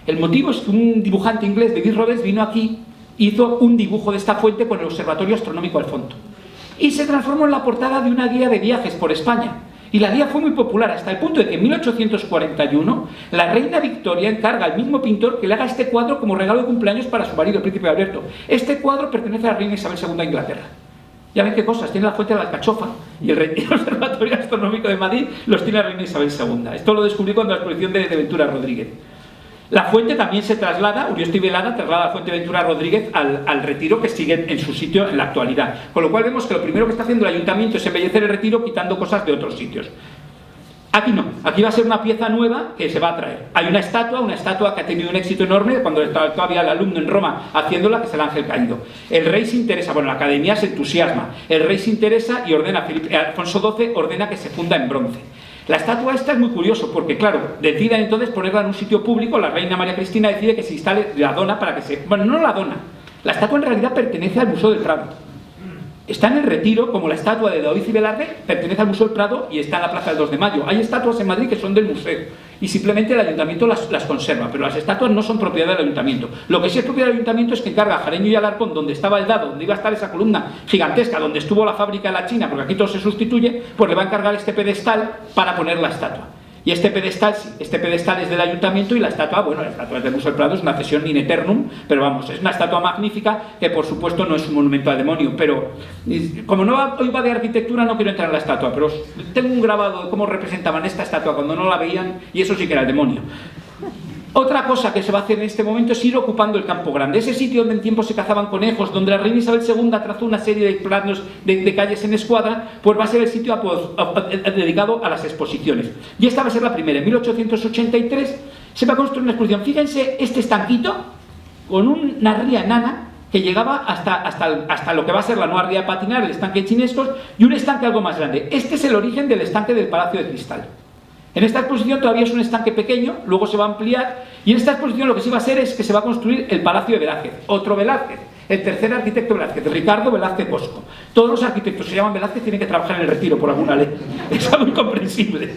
El motivo es que un dibujante inglés, David Rhodes, vino aquí, hizo un dibujo de esta fuente con el Observatorio Astronómico al fondo. Y se transformó en la portada de una guía de viajes por España. Y la guía fue muy popular, hasta el punto de que en 1841 la reina Victoria encarga al mismo pintor que le haga este cuadro como regalo de cumpleaños para su marido, el príncipe Alberto. Este cuadro pertenece a la reina Isabel II de Inglaterra. Ya ven qué cosas, tiene la fuente de la Alcachofa y el Observatorio Astronómico de Madrid los tiene la reina Isabel II. Esto lo descubrí cuando la exposición de Ventura Rodríguez. La fuente también se traslada, Urioste y Velada traslada la fuente Ventura Rodríguez al Retiro, que sigue en su sitio en la actualidad. Con lo cual vemos que lo primero que está haciendo el ayuntamiento es embellecer el Retiro quitando cosas de otros sitios. Aquí no, aquí va a ser una pieza nueva que se va a traer. Hay una estatua que ha tenido un éxito enorme cuando estaba todavía el alumno en Roma haciéndola, que es el Ángel Caído. El rey se interesa, bueno, la academia se entusiasma, el rey se interesa y ordena, Alfonso XII ordena que se funda en bronce. La estatua esta es muy curioso porque, claro, deciden entonces ponerla en un sitio público. La reina María Cristina decide que se instale, la dona para que se... Bueno, no la dona, la estatua en realidad pertenece al Museo del Prado. Está en el Retiro, como la estatua de David y Velarde, pertenece al Museo del Prado y está en la Plaza del 2 de Mayo. Hay estatuas en Madrid que son del museo y simplemente el ayuntamiento las conserva, pero las estatuas no son propiedad del ayuntamiento. Lo que sí es propiedad del ayuntamiento es que encarga a Jareño y Alarcón, donde estaba el dado, donde iba a estar esa columna gigantesca, donde estuvo la fábrica de la China, porque aquí todo se sustituye, pues le va a encargar este pedestal para poner la estatua. Y este pedestal, sí, este pedestal es del ayuntamiento y la estatua, bueno, la estatua es del Museo del Prado, es una cesión in eternum, pero vamos, es una estatua magnífica que por supuesto no es un monumento al demonio, pero como no hoy va de arquitectura no quiero entrar en la estatua, pero tengo un grabado de cómo representaban esta estatua cuando no la veían y eso sí que era el demonio. Otra cosa que se va a hacer en este momento es ir ocupando el Campo Grande, ese sitio donde en tiempo se cazaban conejos, donde la reina Isabel II trazó una serie de planos de calles en escuadra, pues va a ser el sitio dedicado a las exposiciones. Y esta va a ser la primera. En 1883 se va a construir una exposición. Fíjense este estanquito con una ría enana que llegaba hasta lo que va a ser la nueva ría de patinar, el estanque de Chinescos, y un estanque algo más grande. Este es el origen del estanque del Palacio de Cristal. En esta exposición todavía es un estanque pequeño, luego se va a ampliar, y en esta exposición lo que sí va a ser es que se va a construir el Palacio de Velázquez, otro Velázquez, el tercer arquitecto Velázquez, Ricardo Velázquez Bosco. Todos los arquitectos que se llaman Velázquez tienen que trabajar en el Retiro por alguna ley. Es muy comprensible.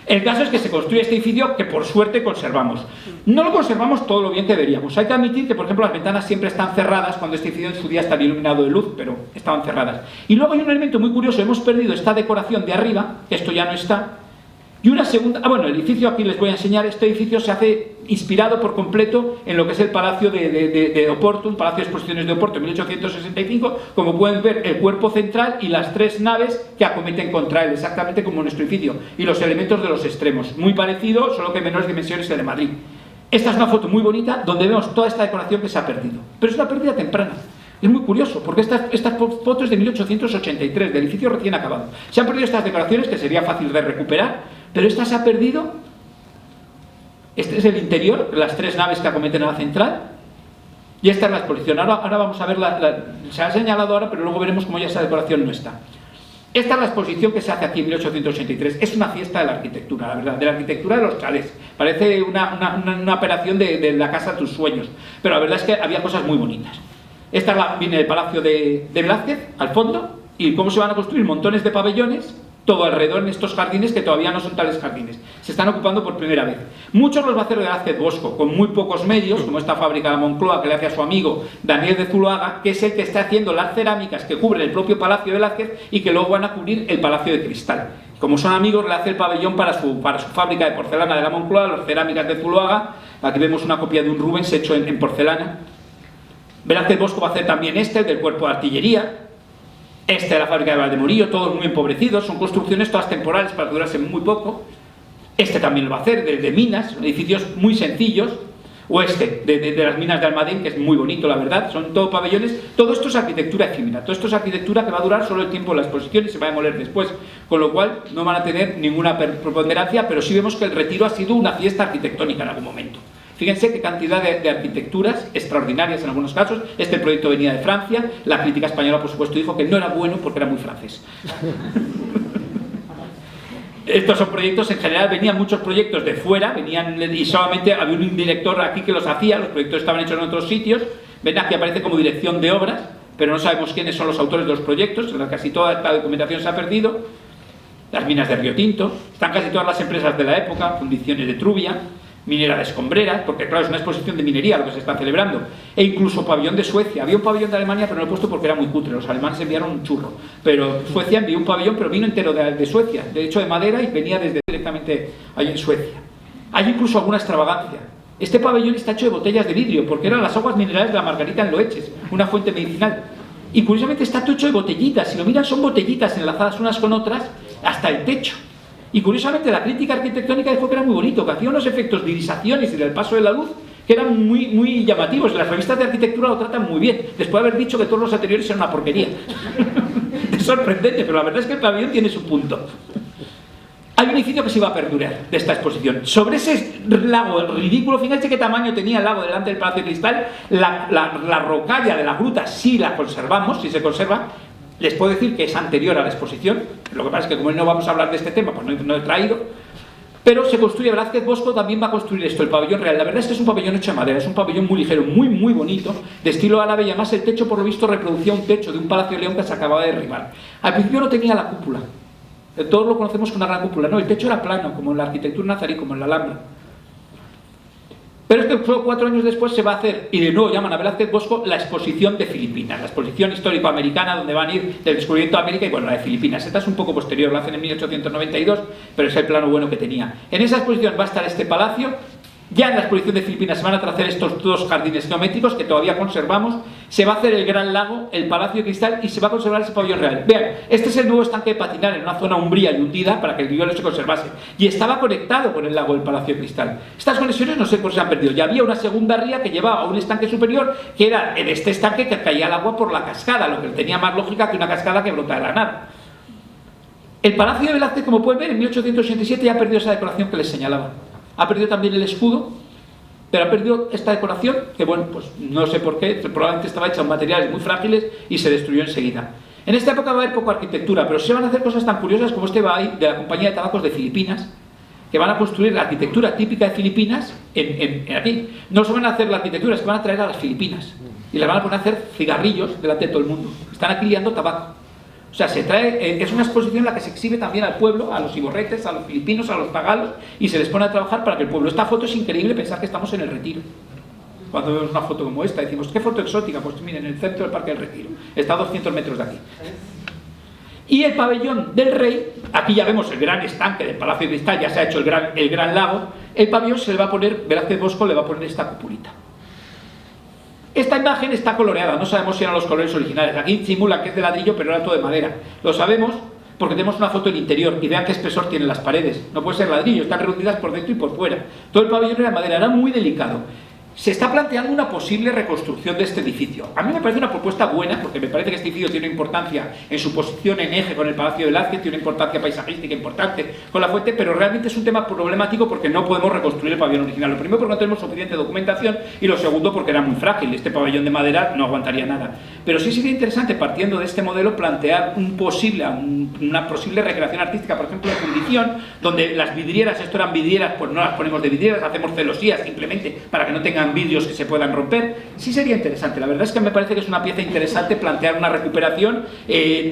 El caso es que se construye este edificio que por suerte conservamos. No lo conservamos todo lo bien que deberíamos. Hay que admitir que, por ejemplo, las ventanas siempre están cerradas cuando este edificio en su día estaba iluminado de luz, pero estaban cerradas. Y luego hay un elemento muy curioso, hemos perdido esta decoración de arriba, que esto ya no está. Y una segunda... bueno, el edificio aquí les voy a enseñar. Este edificio se hace inspirado por completo en lo que es el Palacio de Oporto, un Palacio de Exposiciones de Oporto en 1865. Como pueden ver, el cuerpo central y las tres naves que acometen contra él, exactamente como nuestro edificio. Y los elementos de los extremos. Muy parecido, solo que en menores dimensiones que el de Madrid. Esta es una foto muy bonita donde vemos toda esta decoración que se ha perdido. Pero es una pérdida temprana. Es muy curioso, porque esta foto es de 1883, del edificio recién acabado. Se han perdido estas decoraciones que sería fácil de recuperar, pero esta se ha perdido. Este es el interior, las tres naves que acometen a la central, y esta es la exposición. Ahora vamos a ver, se ha señalado ahora, pero luego veremos cómo ya esa decoración no está. Esta es la exposición que se hace aquí en 1883. Es una fiesta de la arquitectura, la verdad, de la arquitectura de los chalés. Parece una operación de la casa de tus sueños, pero la verdad es que había cosas muy bonitas. Esta viene del Palacio de Velázquez, al fondo, y cómo se van a construir montones de pabellones todo alrededor en estos jardines que todavía no son tales jardines. Se están ocupando por primera vez. Muchos los va a hacer Velázquez Bosco, con muy pocos medios, como esta fábrica de Moncloa que le hace a su amigo Daniel de Zuloaga, que es el que está haciendo las cerámicas que cubren el propio Palacio de Velázquez y que luego van a cubrir el Palacio de Cristal. Como son amigos, le hace el pabellón para su fábrica de porcelana de la Moncloa, las cerámicas de Zuloaga. Aquí vemos una copia de un Rubens hecho en porcelana. Velázquez Bosco va a hacer también el del cuerpo de artillería. Este de la fábrica de Valdemorillo, todos muy empobrecidos, son construcciones todas temporales para durarse muy poco. Este también lo va a hacer, de minas, edificios muy sencillos. O de las minas de Almadén, que es muy bonito, la verdad, son todo pabellones. Todo esto es arquitectura efímera, todo esto es arquitectura que va a durar solo el tiempo de la exposición y se va a demoler después, con lo cual no van a tener ninguna preponderancia, pero sí vemos que el Retiro ha sido una fiesta arquitectónica en algún momento. Fíjense qué cantidad de arquitecturas extraordinarias en algunos casos. Este proyecto venía de Francia, la crítica española por supuesto dijo que no era bueno porque era muy francés. Estos son proyectos, en general venían muchos proyectos de fuera, venían y solamente había un director aquí que los hacía, los proyectos estaban hechos en otros sitios. Ven, aquí aparece como dirección de obras, pero no sabemos quiénes son los autores de los proyectos, casi toda esta documentación se ha perdido. Las minas de Río Tinto, están casi todas las empresas de la época, fundiciones de Trubia, minera de Escombreras, porque claro, es una exposición de minería lo que se está celebrando, e incluso pabellón de Suecia. Había un pabellón de Alemania, pero no lo he puesto porque era muy cutre, los alemanes enviaron un churro, pero Suecia envió un pabellón, pero vino entero de Suecia, de hecho de madera, y venía directamente allí en Suecia. Hay incluso alguna extravagancia. Este pabellón está hecho de botellas de vidrio, porque eran las aguas minerales de la Margarita en Loeches, una fuente medicinal, y curiosamente está hecho de botellitas. Si lo miran, son botellitas enlazadas unas con otras hasta el techo. Y curiosamente la crítica arquitectónica dijo que era muy bonito, que hacía unos efectos de irisaciones y del paso de la luz que eran muy llamativos. Las revistas de arquitectura lo tratan muy bien, después de haber dicho que todos los anteriores eran una porquería. Es sorprendente, pero la verdad es que el pabellón tiene su punto. Hay un edificio que se iba a perdurar de esta exposición. Sobre ese lago ridículo, fíjense qué tamaño tenía el lago delante del Palacio de Cristal. La rocalla de la gruta sí la conservamos, sí se conserva. Les puedo decir que es anterior a la exposición, lo que pasa es que como no vamos a hablar de este tema, pues no he traído, pero se construye. Velázquez Bosco también va a construir esto, el pabellón real. La verdad es que es un pabellón hecho de madera, es un pabellón muy ligero, muy bonito, de estilo árabe, y además el techo por lo visto reproducía un techo de un palacio de León que se acababa de derribar. Al principio no tenía la cúpula, todos lo conocemos como una gran cúpula, no, el techo era plano, como en la arquitectura nazarí, como en la Alhambra. Pero es que solo 4 años después se va a hacer, y de nuevo llaman a Velázquez Bosco, la exposición de Filipinas, la exposición histórico-americana, donde van a ir del descubrimiento de América y bueno, la de Filipinas. Esta es un poco posterior, la hacen en 1892, pero es el plano bueno que tenía. En esa exposición va a estar este palacio. Ya en la exposición de Filipinas se van a trazar estos dos jardines geométricos que todavía conservamos. Se va a hacer el Gran Lago, el Palacio de Cristal, y se va a conservar ese pabellón real. Vean, este es el nuevo estanque de patinar en una zona umbría y hundida para que el río no se conservase. Y estaba conectado con el lago del Palacio de Cristal. Estas conexiones no sé por qué se han perdido. Ya había una segunda ría que llevaba a un estanque superior, que era en este estanque que caía el agua por la cascada, lo que tenía más lógica que una cascada que brota de la nada. El Palacio de Velázquez, como pueden ver, en 1887 ya perdió esa decoración que les señalaba. Ha perdido también el escudo, pero ha perdido esta decoración, que bueno, pues no sé por qué, probablemente estaba hecha en materiales muy frágiles y se destruyó enseguida. En esta época va a haber poca arquitectura, pero se van a hacer cosas tan curiosas como este va ahí de la compañía de tabacos de Filipinas, que van a construir la arquitectura típica de Filipinas aquí. No se van a hacer la arquitectura, es que van a traer a las Filipinas y les van a poner a hacer cigarrillos delante de todo el mundo. Están aquí liando tabaco. O sea, se trae, es una exposición en la que se exhibe también al pueblo, a los iborretes, a los filipinos, a los tagalos, y se les pone a trabajar para que el pueblo. Esta foto es increíble, pensar que estamos en el Retiro. Cuando vemos una foto como esta, decimos, ¿qué foto exótica? Pues miren, en el centro del Parque del Retiro. Está a 200 metros de aquí. Y el pabellón del rey, aquí ya vemos el gran estanque del Palacio de Cristal, ya se ha hecho el gran lago. El pabellón se le va a poner, Velázquez Bosco le va a poner esta cupulita. Esta imagen está coloreada, no sabemos si eran los colores originales. Aquí simula que es de ladrillo, pero era todo de madera. Lo sabemos porque tenemos una foto del interior y vean qué espesor tienen las paredes. No puede ser ladrillo, están reducidas por dentro y por fuera. Todo el pabellón era de madera, era muy delicado. se está planteando una posible reconstrucción de este edificio. A mí me parece una propuesta buena, porque me parece que este edificio tiene una importancia en su posición en eje con el Palacio de Velázquez, tiene una importancia paisajística importante con la fuente, pero realmente es un tema problemático porque no podemos reconstruir el pabellón original. Lo primero, porque no tenemos suficiente documentación, y lo segundo, porque era muy frágil. Este pabellón de madera no aguantaría nada. Pero sí sería interesante, partiendo de este modelo, plantear una posible recreación artística, por ejemplo, de fundición, donde las vidrieras, esto eran vidrieras, pues no las ponemos de vidrieras, hacemos celosías simplemente para que no tengan vidrios que se puedan romper. Sí sería interesante. La verdad es que me parece que es una pieza interesante plantear una recuperación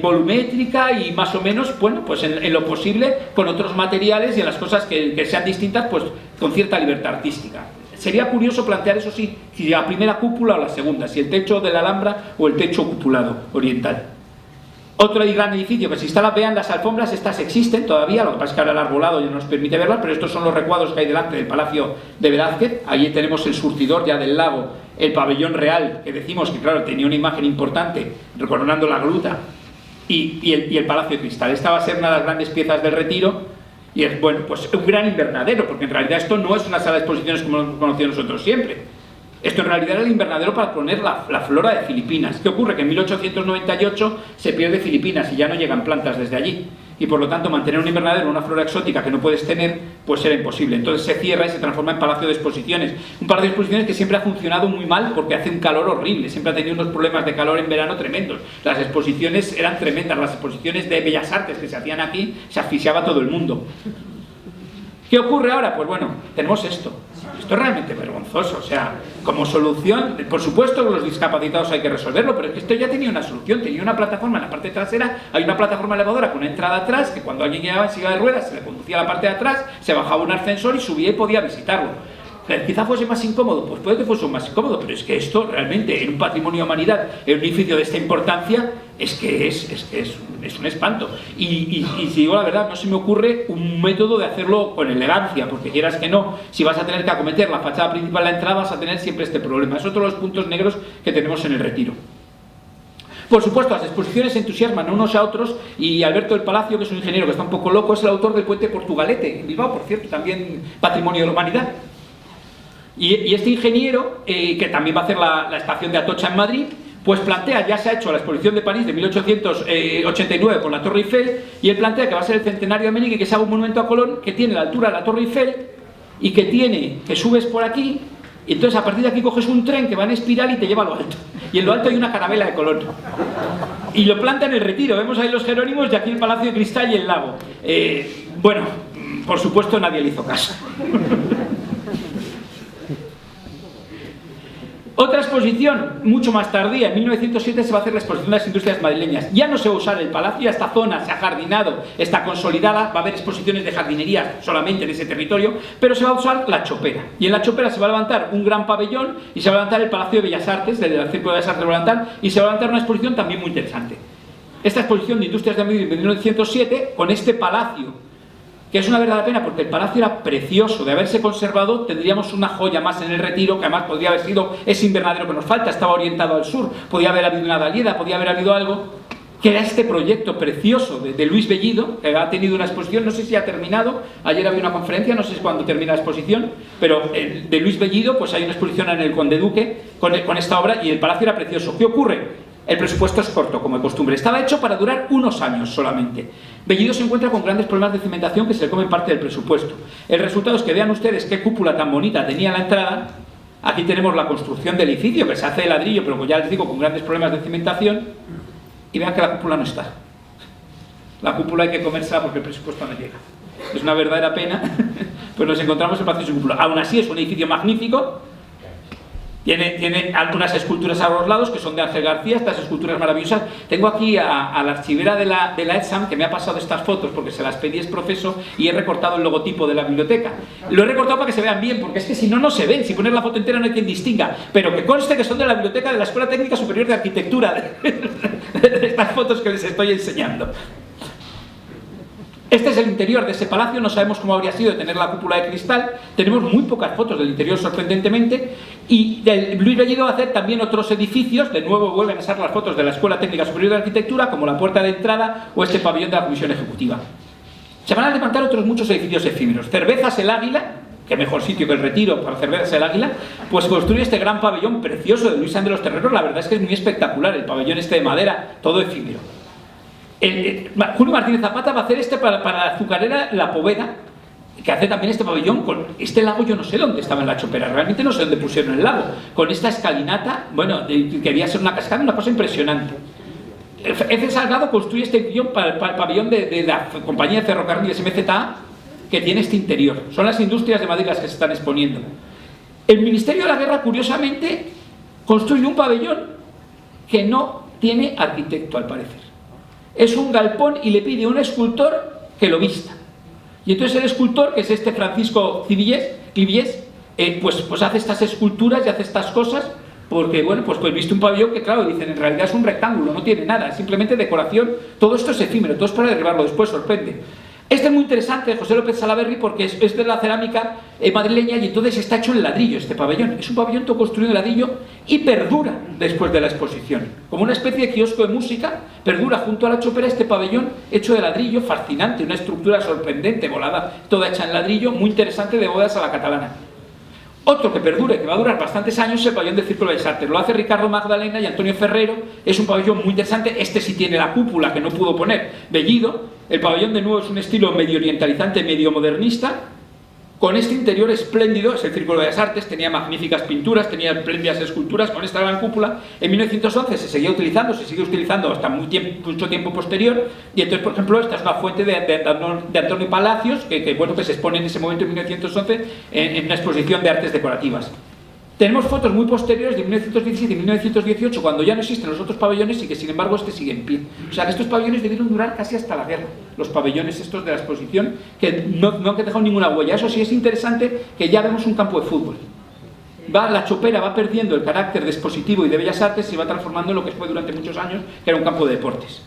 volumétrica y más o menos, bueno, pues en lo posible con otros materiales y en las cosas que sean distintas, pues con cierta libertad artística. Sería curioso plantear, eso sí, si la primera cúpula o la segunda, si el techo de la Alhambra o el techo cupulado oriental. Otro gran edificio que se instala, vean las alfombras, estas existen todavía, lo que pasa es que ahora el arbolado ya no nos permite verlas, pero estos son los recuadros que hay delante del Palacio de Velázquez. Allí tenemos el surtidor ya del lago, el pabellón real, que decimos que claro, tenía una imagen importante, coronando la gruta, y el Palacio de Cristal. Esta va a ser una de las grandes piezas del Retiro, y es, bueno, pues un gran invernadero, porque en realidad esto no es una sala de exposiciones como lo hemos conocido nosotros siempre. Esto en realidad era el invernadero para poner la flora de Filipinas. ¿Qué ocurre? Que en 1898 se pierde Filipinas y ya no llegan plantas desde allí. Y por lo tanto mantener un invernadero, una flora exótica que no puedes tener, pues era imposible. Entonces se cierra y se transforma en palacio de exposiciones. Un palacio de exposiciones que siempre ha funcionado muy mal porque hace un calor horrible. Siempre ha tenido unos problemas de calor en verano tremendos. Las exposiciones eran tremendas. Las exposiciones de Bellas Artes que se hacían aquí, se asfixiaba todo el mundo. ¿Qué ocurre ahora? Pues bueno, tenemos esto. Esto es realmente vergonzoso. O sea, como solución, por supuesto los discapacitados hay que resolverlo, pero es que esto ya tenía una solución. Tenía una plataforma en la parte trasera, hay una plataforma elevadora con una entrada atrás, que cuando alguien llegaba en silla de ruedas se le conducía a la parte de atrás, se bajaba un ascensor y subía y podía visitarlo. Quizá fuese más incómodo, pues puede que fuese más incómodo, pero es que esto realmente en un patrimonio de humanidad, en un edificio de esta importancia, es un espanto. Y si digo la verdad, no se me ocurre un método de hacerlo con elegancia, porque quieras que no, si vas a tener que acometer la fachada principal, la entrada, vas a tener siempre este problema. Es otro de los puntos negros que tenemos en el Retiro. Por supuesto, las exposiciones entusiasman a unos a otros, y Alberto del Palacio, que es un ingeniero que está un poco loco, es el autor del puente Portugalete, en Bilbao, por cierto, también patrimonio de la humanidad. Y este ingeniero, que también va a hacer la estación de Atocha en Madrid, pues plantea, ya se ha hecho la exposición de París de 1889 con la Torre Eiffel, y él plantea que va a ser el centenario de Meñique, que se haga un monumento a Colón que tiene la altura de la Torre Eiffel y que subes por aquí, y entonces a partir de aquí coges un tren que va en espiral y te lleva a lo alto, y en lo alto hay una carabela de Colón, y lo planta en el Retiro. Vemos ahí los Jerónimos y aquí el Palacio de Cristal y el lago. Bueno, por supuesto nadie le hizo caso. Otra exposición, mucho más tardía, en 1907 se va a hacer la exposición de las industrias madrileñas. Ya no se va a usar el palacio, ya esta zona se ha jardinado, está consolidada, va a haber exposiciones de jardinería solamente en ese territorio, pero se va a usar la Chopera. Y en la Chopera se va a levantar un gran pabellón y se va a levantar el Palacio de Bellas Artes, del Círculo de Bellas Artes se va a levantar, y se va a levantar una exposición también muy interesante. Esta exposición de industrias de Madrid de 1907, con este palacio, que es una verdadera pena porque el palacio era precioso. De haberse conservado tendríamos una joya más en el Retiro, que además podría haber sido ese invernadero que nos falta, estaba orientado al sur, podía haber habido una Dalieda, podía haber habido algo, que era este proyecto precioso de Luis Bellido, que ha tenido una exposición, no sé si ha terminado, ayer había una conferencia, no sé cuándo termina la exposición, pero de Luis Bellido, pues hay una exposición en el Conde Duque con esta obra, y el palacio era precioso. ¿Qué ocurre? El presupuesto es corto, como de costumbre. Estaba hecho para durar unos años solamente. Bellido se encuentra con grandes problemas de cimentación que se le comen parte del presupuesto. El resultado es que vean ustedes qué cúpula tan bonita tenía la entrada. Aquí tenemos la construcción del edificio, que se hace de ladrillo, pero como ya les digo, con grandes problemas de cimentación. Y vean que la cúpula no está. La cúpula hay que comérsela porque el presupuesto no llega. Es una verdadera pena, pues nos encontramos en palacio sin cúpula. Aún así es un edificio magnífico. Tiene algunas esculturas a los lados que son de Ángel García, estas esculturas maravillosas. Tengo aquí a la archivera de la ETSAM, que me ha pasado estas fotos porque se las pedí ex profeso, y he recortado el logotipo de la biblioteca. Lo he recortado para que se vean bien, porque es que si no, no se ven. Si pones la foto entera no hay quien distinga. Pero que conste que son de la biblioteca de la Escuela Técnica Superior de Arquitectura, de estas fotos que les estoy enseñando. Este es el interior de ese palacio, no sabemos cómo habría sido de tener la cúpula de cristal, tenemos muy pocas fotos del interior sorprendentemente, y Luis Bellido va a hacer también otros edificios, de nuevo vuelven a ser las fotos de la Escuela Técnica Superior de Arquitectura, como la puerta de entrada o este pabellón de la Comisión Ejecutiva. Se van a levantar otros muchos edificios efímeros. Cervezas El Águila, qué mejor sitio que el Retiro para celebrarse el Águila, pues construye este gran pabellón precioso de Luis Andrés Terreros. La verdad es que es muy espectacular, el pabellón este de madera, todo efímero. Julio Martínez Zapata va a hacer este para la azucarera La Poveda, que hace también este pabellón con este lago. Yo no sé dónde estaba en la Chopera, realmente no sé dónde pusieron el lago, con esta escalinata, bueno, quería ser una cascada, una cosa impresionante. F. Salgado construye este pabellón para el pabellón de la compañía de ferrocarriles MZA, que tiene este interior. Son las industrias de Madrid las que se están exponiendo. El Ministerio de la Guerra, curiosamente, construye un pabellón que no tiene arquitecto, al parecer. Es un galpón y le pide a un escultor que lo vista. Y entonces el escultor, que es este Francisco Clivies, pues hace estas esculturas y hace estas cosas, porque, bueno, pues viste un pabellón que, claro, dicen, en realidad es un rectángulo, no tiene nada, es simplemente decoración, todo esto es efímero, todo es para derribarlo, después sorprende. Este es muy interesante, José López Salaverry, porque es de la cerámica madrileña y entonces está hecho en ladrillo este pabellón. Es un pabellón todo construido en ladrillo y perdura después de la exposición. Como una especie de kiosco de música, perdura junto a la Chopera este pabellón hecho de ladrillo, fascinante, una estructura sorprendente, volada, toda hecha en ladrillo, muy interesante, de bodas a la catalana. Otro que perdure, que va a durar bastantes años, es el pabellón del Círculo de Bellas Artes. Lo hace Ricardo Magdalena y Antonio Ferrero. Es un pabellón muy interesante. Este sí tiene la cúpula, que no pudo poner Bellido. El pabellón, de nuevo, es un estilo medio orientalizante, medio modernista, con este interior espléndido. Es el Círculo de Bellas Artes, tenía magníficas pinturas, tenía espléndidas esculturas con esta gran cúpula. En 1911 se seguía utilizando, se sigue utilizando hasta mucho tiempo posterior. Y entonces, por ejemplo, esta es una fuente de Antonio Palacios, que se expone en ese momento, en 1911, en una exposición de artes decorativas. Tenemos fotos muy posteriores de 1917 y 1918, cuando ya no existen los otros pabellones y que, sin embargo, este sigue en pie. O sea, que estos pabellones debieron durar casi hasta la guerra, los pabellones estos de la exposición, que no han dejado ninguna huella. Eso sí es interesante, que ya vemos un campo de fútbol. La Chopera va perdiendo el carácter de expositivo y de bellas artes y se va transformando en lo que fue durante muchos años, que era un campo de deportes.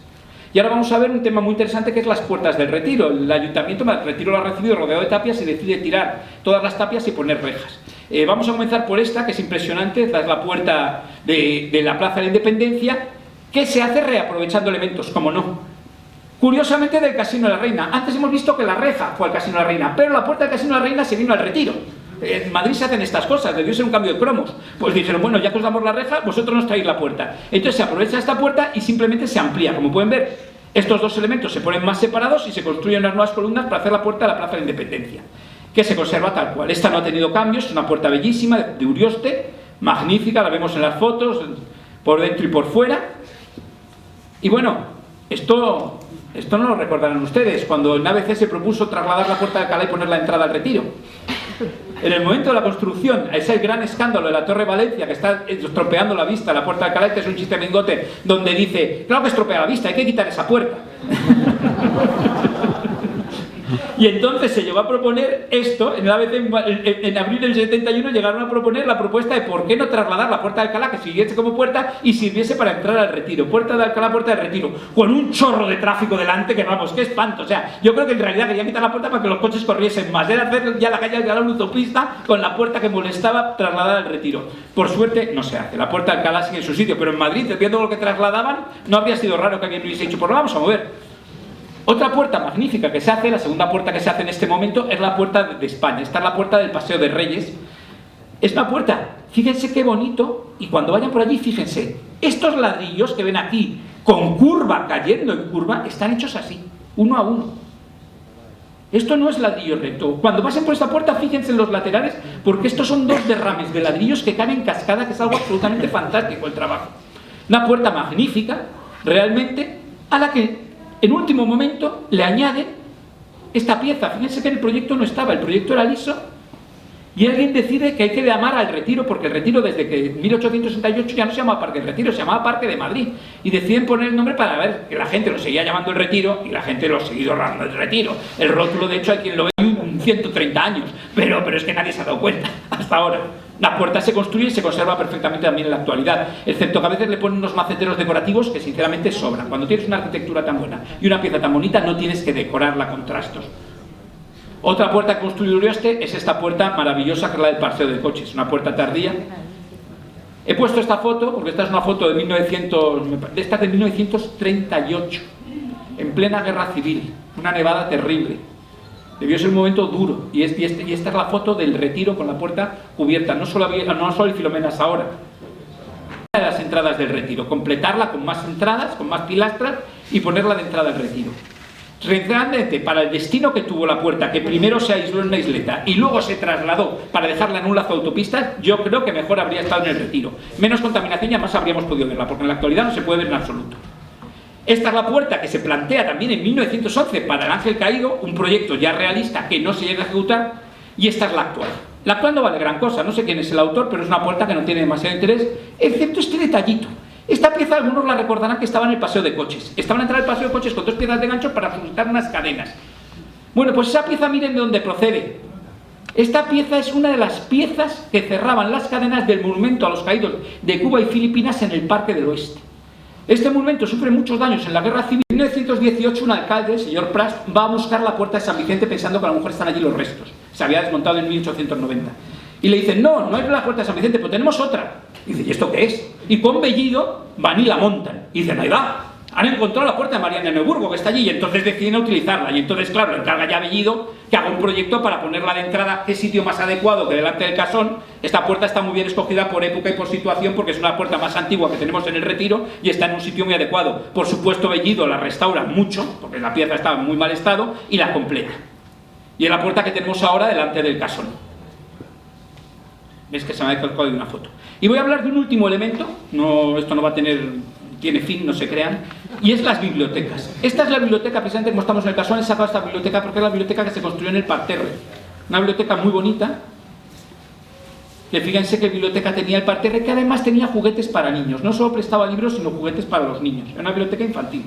Y ahora vamos a ver un tema muy interesante, que es las puertas del Retiro. El Ayuntamiento del Retiro lo ha recibido rodeado de tapias y decide tirar todas las tapias y poner rejas. Vamos a comenzar por esta, que es impresionante. Esta es la puerta de la Plaza de la Independencia, que se hace reaprovechando elementos, como no. Curiosamente, del Casino de la Reina. Antes hemos visto que la reja fue al Casino de la Reina, pero la puerta del Casino de la Reina se vino al Retiro. En Madrid se hacen estas cosas, debió ser un cambio de cromos. Pues dijeron, bueno, ya que os damos la reja, vosotros nos traéis la puerta. Entonces se aprovecha esta puerta y simplemente se amplía. Como pueden ver, estos dos elementos se ponen más separados y se construyen unas nuevas columnas para hacer la puerta de la Plaza de la Independencia, que se conserva tal cual. Esta no ha tenido cambios, es una puerta bellísima, de Urioste, magnífica, la vemos en las fotos, por dentro y por fuera. Y bueno, esto no lo recordarán ustedes, cuando en ABC se propuso trasladar la puerta de Alcalá y poner la entrada al Retiro. En el momento de la construcción, ese gran escándalo de la Torre Valencia, que está estropeando la vista, la puerta de Alcalá, que es un chiste mingote, donde dice, claro que estropea la vista, hay que quitar esa puerta. Y entonces se llegó a proponer esto, en abril del 71 llegaron a proponer la propuesta de por qué no trasladar la puerta de Alcalá, que siguiese como puerta y sirviese para entrar al Retiro. Puerta de Alcalá, puerta del Retiro, con un chorro de tráfico delante, que vamos, qué espanto. O sea, yo creo que en realidad querían quitar la puerta para que los coches corriesen más. Era hacer ya la calle de la autopista con la puerta que molestaba trasladar al Retiro. Por suerte no se hace, la puerta de Alcalá sigue en su sitio, pero en Madrid, viendo lo que trasladaban, no habría sido raro que alguien lo hubiese dicho, pues lo vamos a mover. Otra puerta magnífica que se hace, la segunda puerta que se hace en este momento, es la puerta de España. Esta es la puerta del Paseo de Reyes. Es una puerta, fíjense qué bonito, y cuando vayan por allí, fíjense, estos ladrillos que ven aquí, con curva, cayendo en curva, están hechos así, uno a uno. Esto no es ladrillo recto. Cuando pasen por esta puerta, fíjense en los laterales, porque estos son dos derrames de ladrillos que caen en cascada, que es algo absolutamente fantástico el trabajo. Una puerta magnífica, realmente, a la que en último momento le añaden esta pieza. Fíjense que en el proyecto no estaba, el proyecto era liso, y alguien decide que hay que llamar al Retiro, porque el Retiro desde que en 1868 ya no se llamaba Parque del Retiro, se llamaba Parque de Madrid, y deciden poner el nombre para ver que la gente lo seguía llamando el Retiro y la gente lo ha seguido llamando el Retiro. El rótulo, de hecho, hay quien lo ve 130 años, pero es que nadie se ha dado cuenta hasta ahora. La puerta se construye y se conserva perfectamente también en la actualidad, excepto que a veces le ponen unos maceteros decorativos que sinceramente sobran. Cuando tienes una arquitectura tan buena y una pieza tan bonita, no tienes que decorarla con trastos. Otra puerta que construyó Urioste es esta puerta maravillosa, que es la del Paseo de Coches, una puerta tardía. He puesto esta foto porque esta es una foto de 1938, en plena guerra civil, una nevada terrible. Debió ser un momento duro. Y esta es la foto del retiro con la puerta cubierta. No solo hay Filomenas ahora. De las entradas del retiro. Completarla con más entradas, con más pilastras y ponerla de entrada al retiro. Realmente, para el destino que tuvo la puerta, que primero se aisló en una isleta y luego se trasladó para dejarla en un lazo de autopistas, yo creo que mejor habría estado en el retiro. Menos contaminación y además habríamos podido verla, porque en la actualidad no se puede ver en absoluto. Esta es la puerta que se plantea también en 1911 para el Ángel Caído, un proyecto ya realista que no se llega a ejecutar, y esta es la actual. La actual no vale gran cosa, no sé quién es el autor, pero es una puerta que no tiene demasiado interés, excepto este detallito. Esta pieza, algunos la recordarán que estaba en el paseo de coches. Estaba en la entrada del paseo de coches con 2 piezas de gancho para sujetar unas cadenas. Bueno, pues esa pieza, miren de dónde procede. Esta pieza es una de las piezas que cerraban las cadenas del monumento a los caídos de Cuba y Filipinas en el Parque del Oeste. Este monumento sufre muchos daños en la Guerra Civil. En 1918 un alcalde, el señor Prast, va a buscar la puerta de San Vicente pensando que a lo mejor están allí los restos. Se había desmontado en 1890. Y le dicen, no es la puerta de San Vicente, pero tenemos otra. Y dice, ¿y esto qué es? Y con Bellido van y la montan. Y dicen, ahí va, han encontrado la puerta de Mariana de Neuburgo, que está allí, y entonces deciden utilizarla. Y entonces, claro, le encarga ya a Bellido que haga un proyecto para ponerla de entrada. ¿Qué sitio más adecuado que delante del casón? Esta puerta está muy bien escogida por época y por situación, porque es una puerta más antigua que tenemos en el Retiro y está en un sitio muy adecuado. Por supuesto, Bellido la restaura mucho, porque la pieza estaba en muy mal estado, y la completa. Y es la puerta que tenemos ahora delante del casón. ¿Ves que se me ha colgado de una foto? Y voy a hablar de un último elemento, esto no va a tiene fin, no se crean, y es las bibliotecas. Esta es la biblioteca, precisamente como estamos en el casón, he sacado esta biblioteca porque es la biblioteca que se construyó en el parterre. Una biblioteca muy bonita, que fíjense qué biblioteca tenía el parterre, que además tenía juguetes para niños. No solo prestaba libros, sino juguetes para los niños. Era una biblioteca infantil.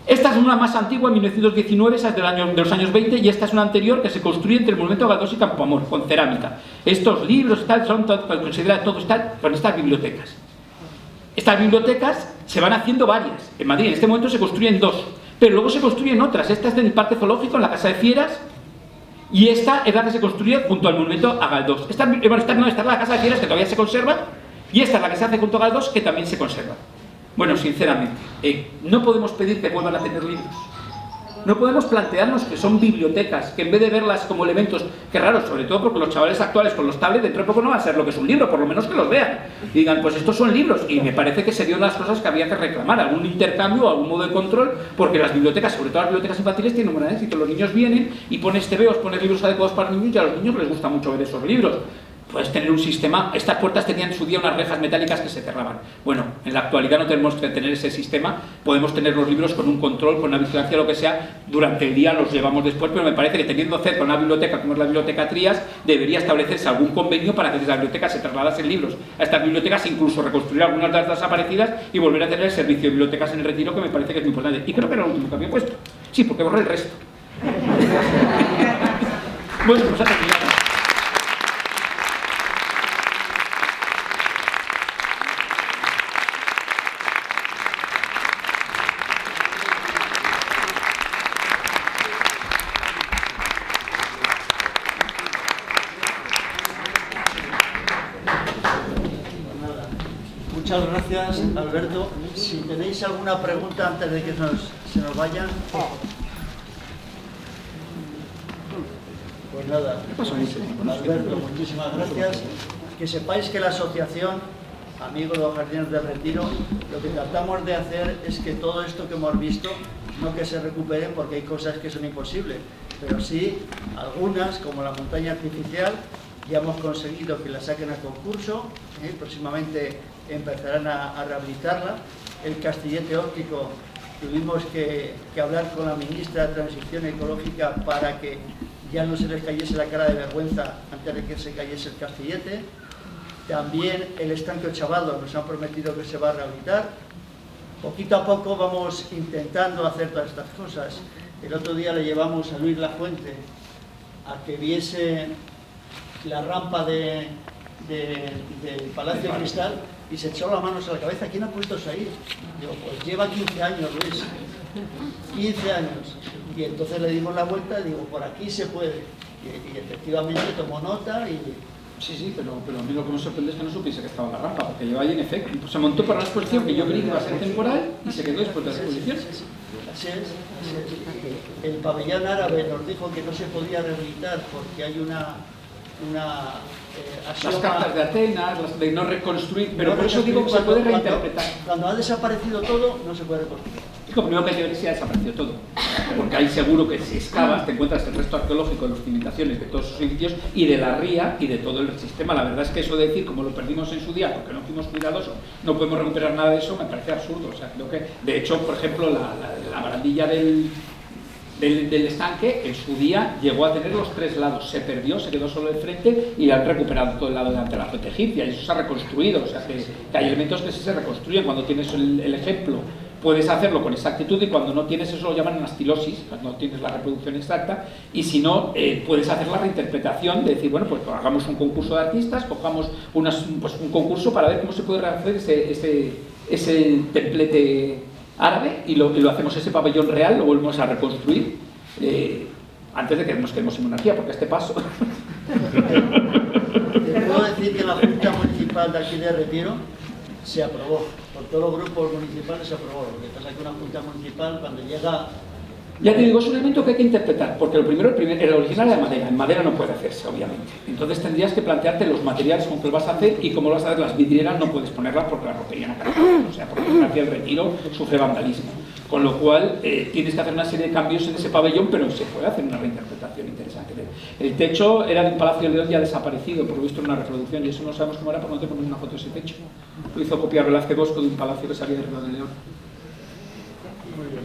Esta es una más antigua, 1919, esa es de los años 20, y esta es una anterior que se construye entre el monumento a Galdós y Campoamor, con cerámica. Estos libros son considera todo está con estas bibliotecas. Estas bibliotecas se van haciendo varias. En Madrid en este momento se construyen 2, pero luego se construyen otras. Esta es del Parque Zoológico, en la Casa de Fieras, y esta es la que se construye junto al monumento a Galdós. Esta es la Casa de Fieras, que todavía se conserva, y esta es la que se hace junto a Galdós, que también se conserva. Bueno, sinceramente, no podemos pedir que vuelvan a tener libros. No podemos plantearnos que son bibliotecas, que en vez de verlas como elementos, que raro, sobre todo porque los chavales actuales con los tablets dentro de poco no van a ser lo que es un libro, por lo menos que los vean. Y digan, pues estos son libros. Y me parece que sería una de las cosas que había que reclamar, algún intercambio, algún modo de control, porque las bibliotecas, sobre todo las bibliotecas infantiles, tienen un gran éxito. Los niños vienen y pones TVOs, pones libros adecuados para los niños, y a los niños les gusta mucho ver esos libros. Puedes tener un sistema, estas puertas tenían en su día unas rejas metálicas que se cerraban. Bueno, en la actualidad no tenemos que tener ese sistema, podemos tener los libros con un control, con una vigilancia, lo que sea, durante el día los llevamos después, pero me parece que teniendo cerca una biblioteca como es la Biblioteca Trías, debería establecerse algún convenio para que desde la biblioteca se trasladasen libros a estas bibliotecas, incluso reconstruir algunas de las desaparecidas y volver a tener el servicio de bibliotecas en el Retiro, que me parece que es muy importante. Y creo que era lo último que había puesto. Sí, porque borré el resto. Bueno, pues hasta aquí. Muchas gracias, Alberto. Si tenéis alguna pregunta antes de que se nos vayan. Pues nada, Alberto, muchísimas gracias. Que sepáis que la asociación Amigos de los Jardines del Retiro, lo que tratamos de hacer es que todo esto que hemos visto, no que se recupere porque hay cosas que son imposibles, pero sí algunas, como la montaña artificial, ya hemos conseguido que la saquen a concurso, próximamente empezarán a rehabilitarla. El castillete óptico, tuvimos que hablar con la ministra de Transición Ecológica para que ya no se les cayese la cara de vergüenza antes de que se cayese el castillete. También el estanque Ochavado nos han prometido que se va a rehabilitar. Poquito a poco vamos intentando hacer todas estas cosas. El otro día le llevamos a Luis Lafuente a que viese la rampa del Palacio de Cristal y se echó las manos a la cabeza. ¿Quién ha puesto eso ahí? Digo, pues lleva 15 años, Luis. 15 años. Y entonces le dimos la vuelta y digo, por aquí se puede. Y efectivamente tomó nota y Sí, pero a mí lo que me sorprende es que no supiese que estaba en la rampa, porque yo ahí en efecto pues se montó para una exposición que yo creí que iba a ser temporal y se quedó después de la exposición. Así es. El pabellón árabe nos dijo que no se podía rehabilitar porque hay una las cartas de Atenas, las de no reconstruir, pero por eso digo que se puede reinterpretar. Cuando ha desaparecido todo, no se puede reconstruir. Lo primero que hay que ver si ha desaparecido todo, porque ahí seguro que si excavas te encuentras el resto arqueológico de las cimentaciones de todos sus edificios y de la ría y de todo el sistema. La verdad es que eso de decir, como lo perdimos en su día porque no fuimos cuidadosos, no podemos recuperar nada de eso, me parece absurdo. O sea, creo que, de hecho, por ejemplo, la barandilla del estanque en su día llegó a tener los 3 lados, se perdió, se quedó solo el frente y han recuperado todo el lado delante de la fuente egipcia y eso se ha reconstruido. O sea, que hay elementos que sí se reconstruyen. Cuando tienes el ejemplo puedes hacerlo con exactitud y cuando no tienes eso lo llaman anastilosis, cuando no tienes la reproducción exacta, y si no, puedes hacer la reinterpretación de decir, bueno, pues hagamos un concurso de artistas, cojamos un concurso para ver cómo se puede rehacer ese templete árabe y lo hacemos ese pabellón real, lo volvemos a reconstruir antes de que nos quedemos en monarquía, porque a este paso... Te puedo decir que la Junta Municipal de aquí de Retiro se aprobó, por todos los grupos municipales se aprobó. Lo que pasa es que una Junta Municipal cuando llega... Ya te digo, es un elemento que hay que interpretar, porque lo primero, el original era madera, en madera no puede hacerse, obviamente. Entonces tendrías que plantearte los materiales con que lo vas a hacer y cómo lo vas a hacer. Las vidrieras no puedes ponerlas porque las romperían a cargar, o sea, porque aquí el Retiro sufre vandalismo. Con lo cual tienes que hacer una serie de cambios en ese pabellón, pero se puede hacer una reinterpretación interesante. El techo era de un Palacio de León ya desaparecido, por lo visto en una reproducción, y eso no sabemos cómo era porque no te ponen una foto de ese techo. Lo hizo copiar Velázquez Bosco de un palacio que salía de Río de León. Muy bien.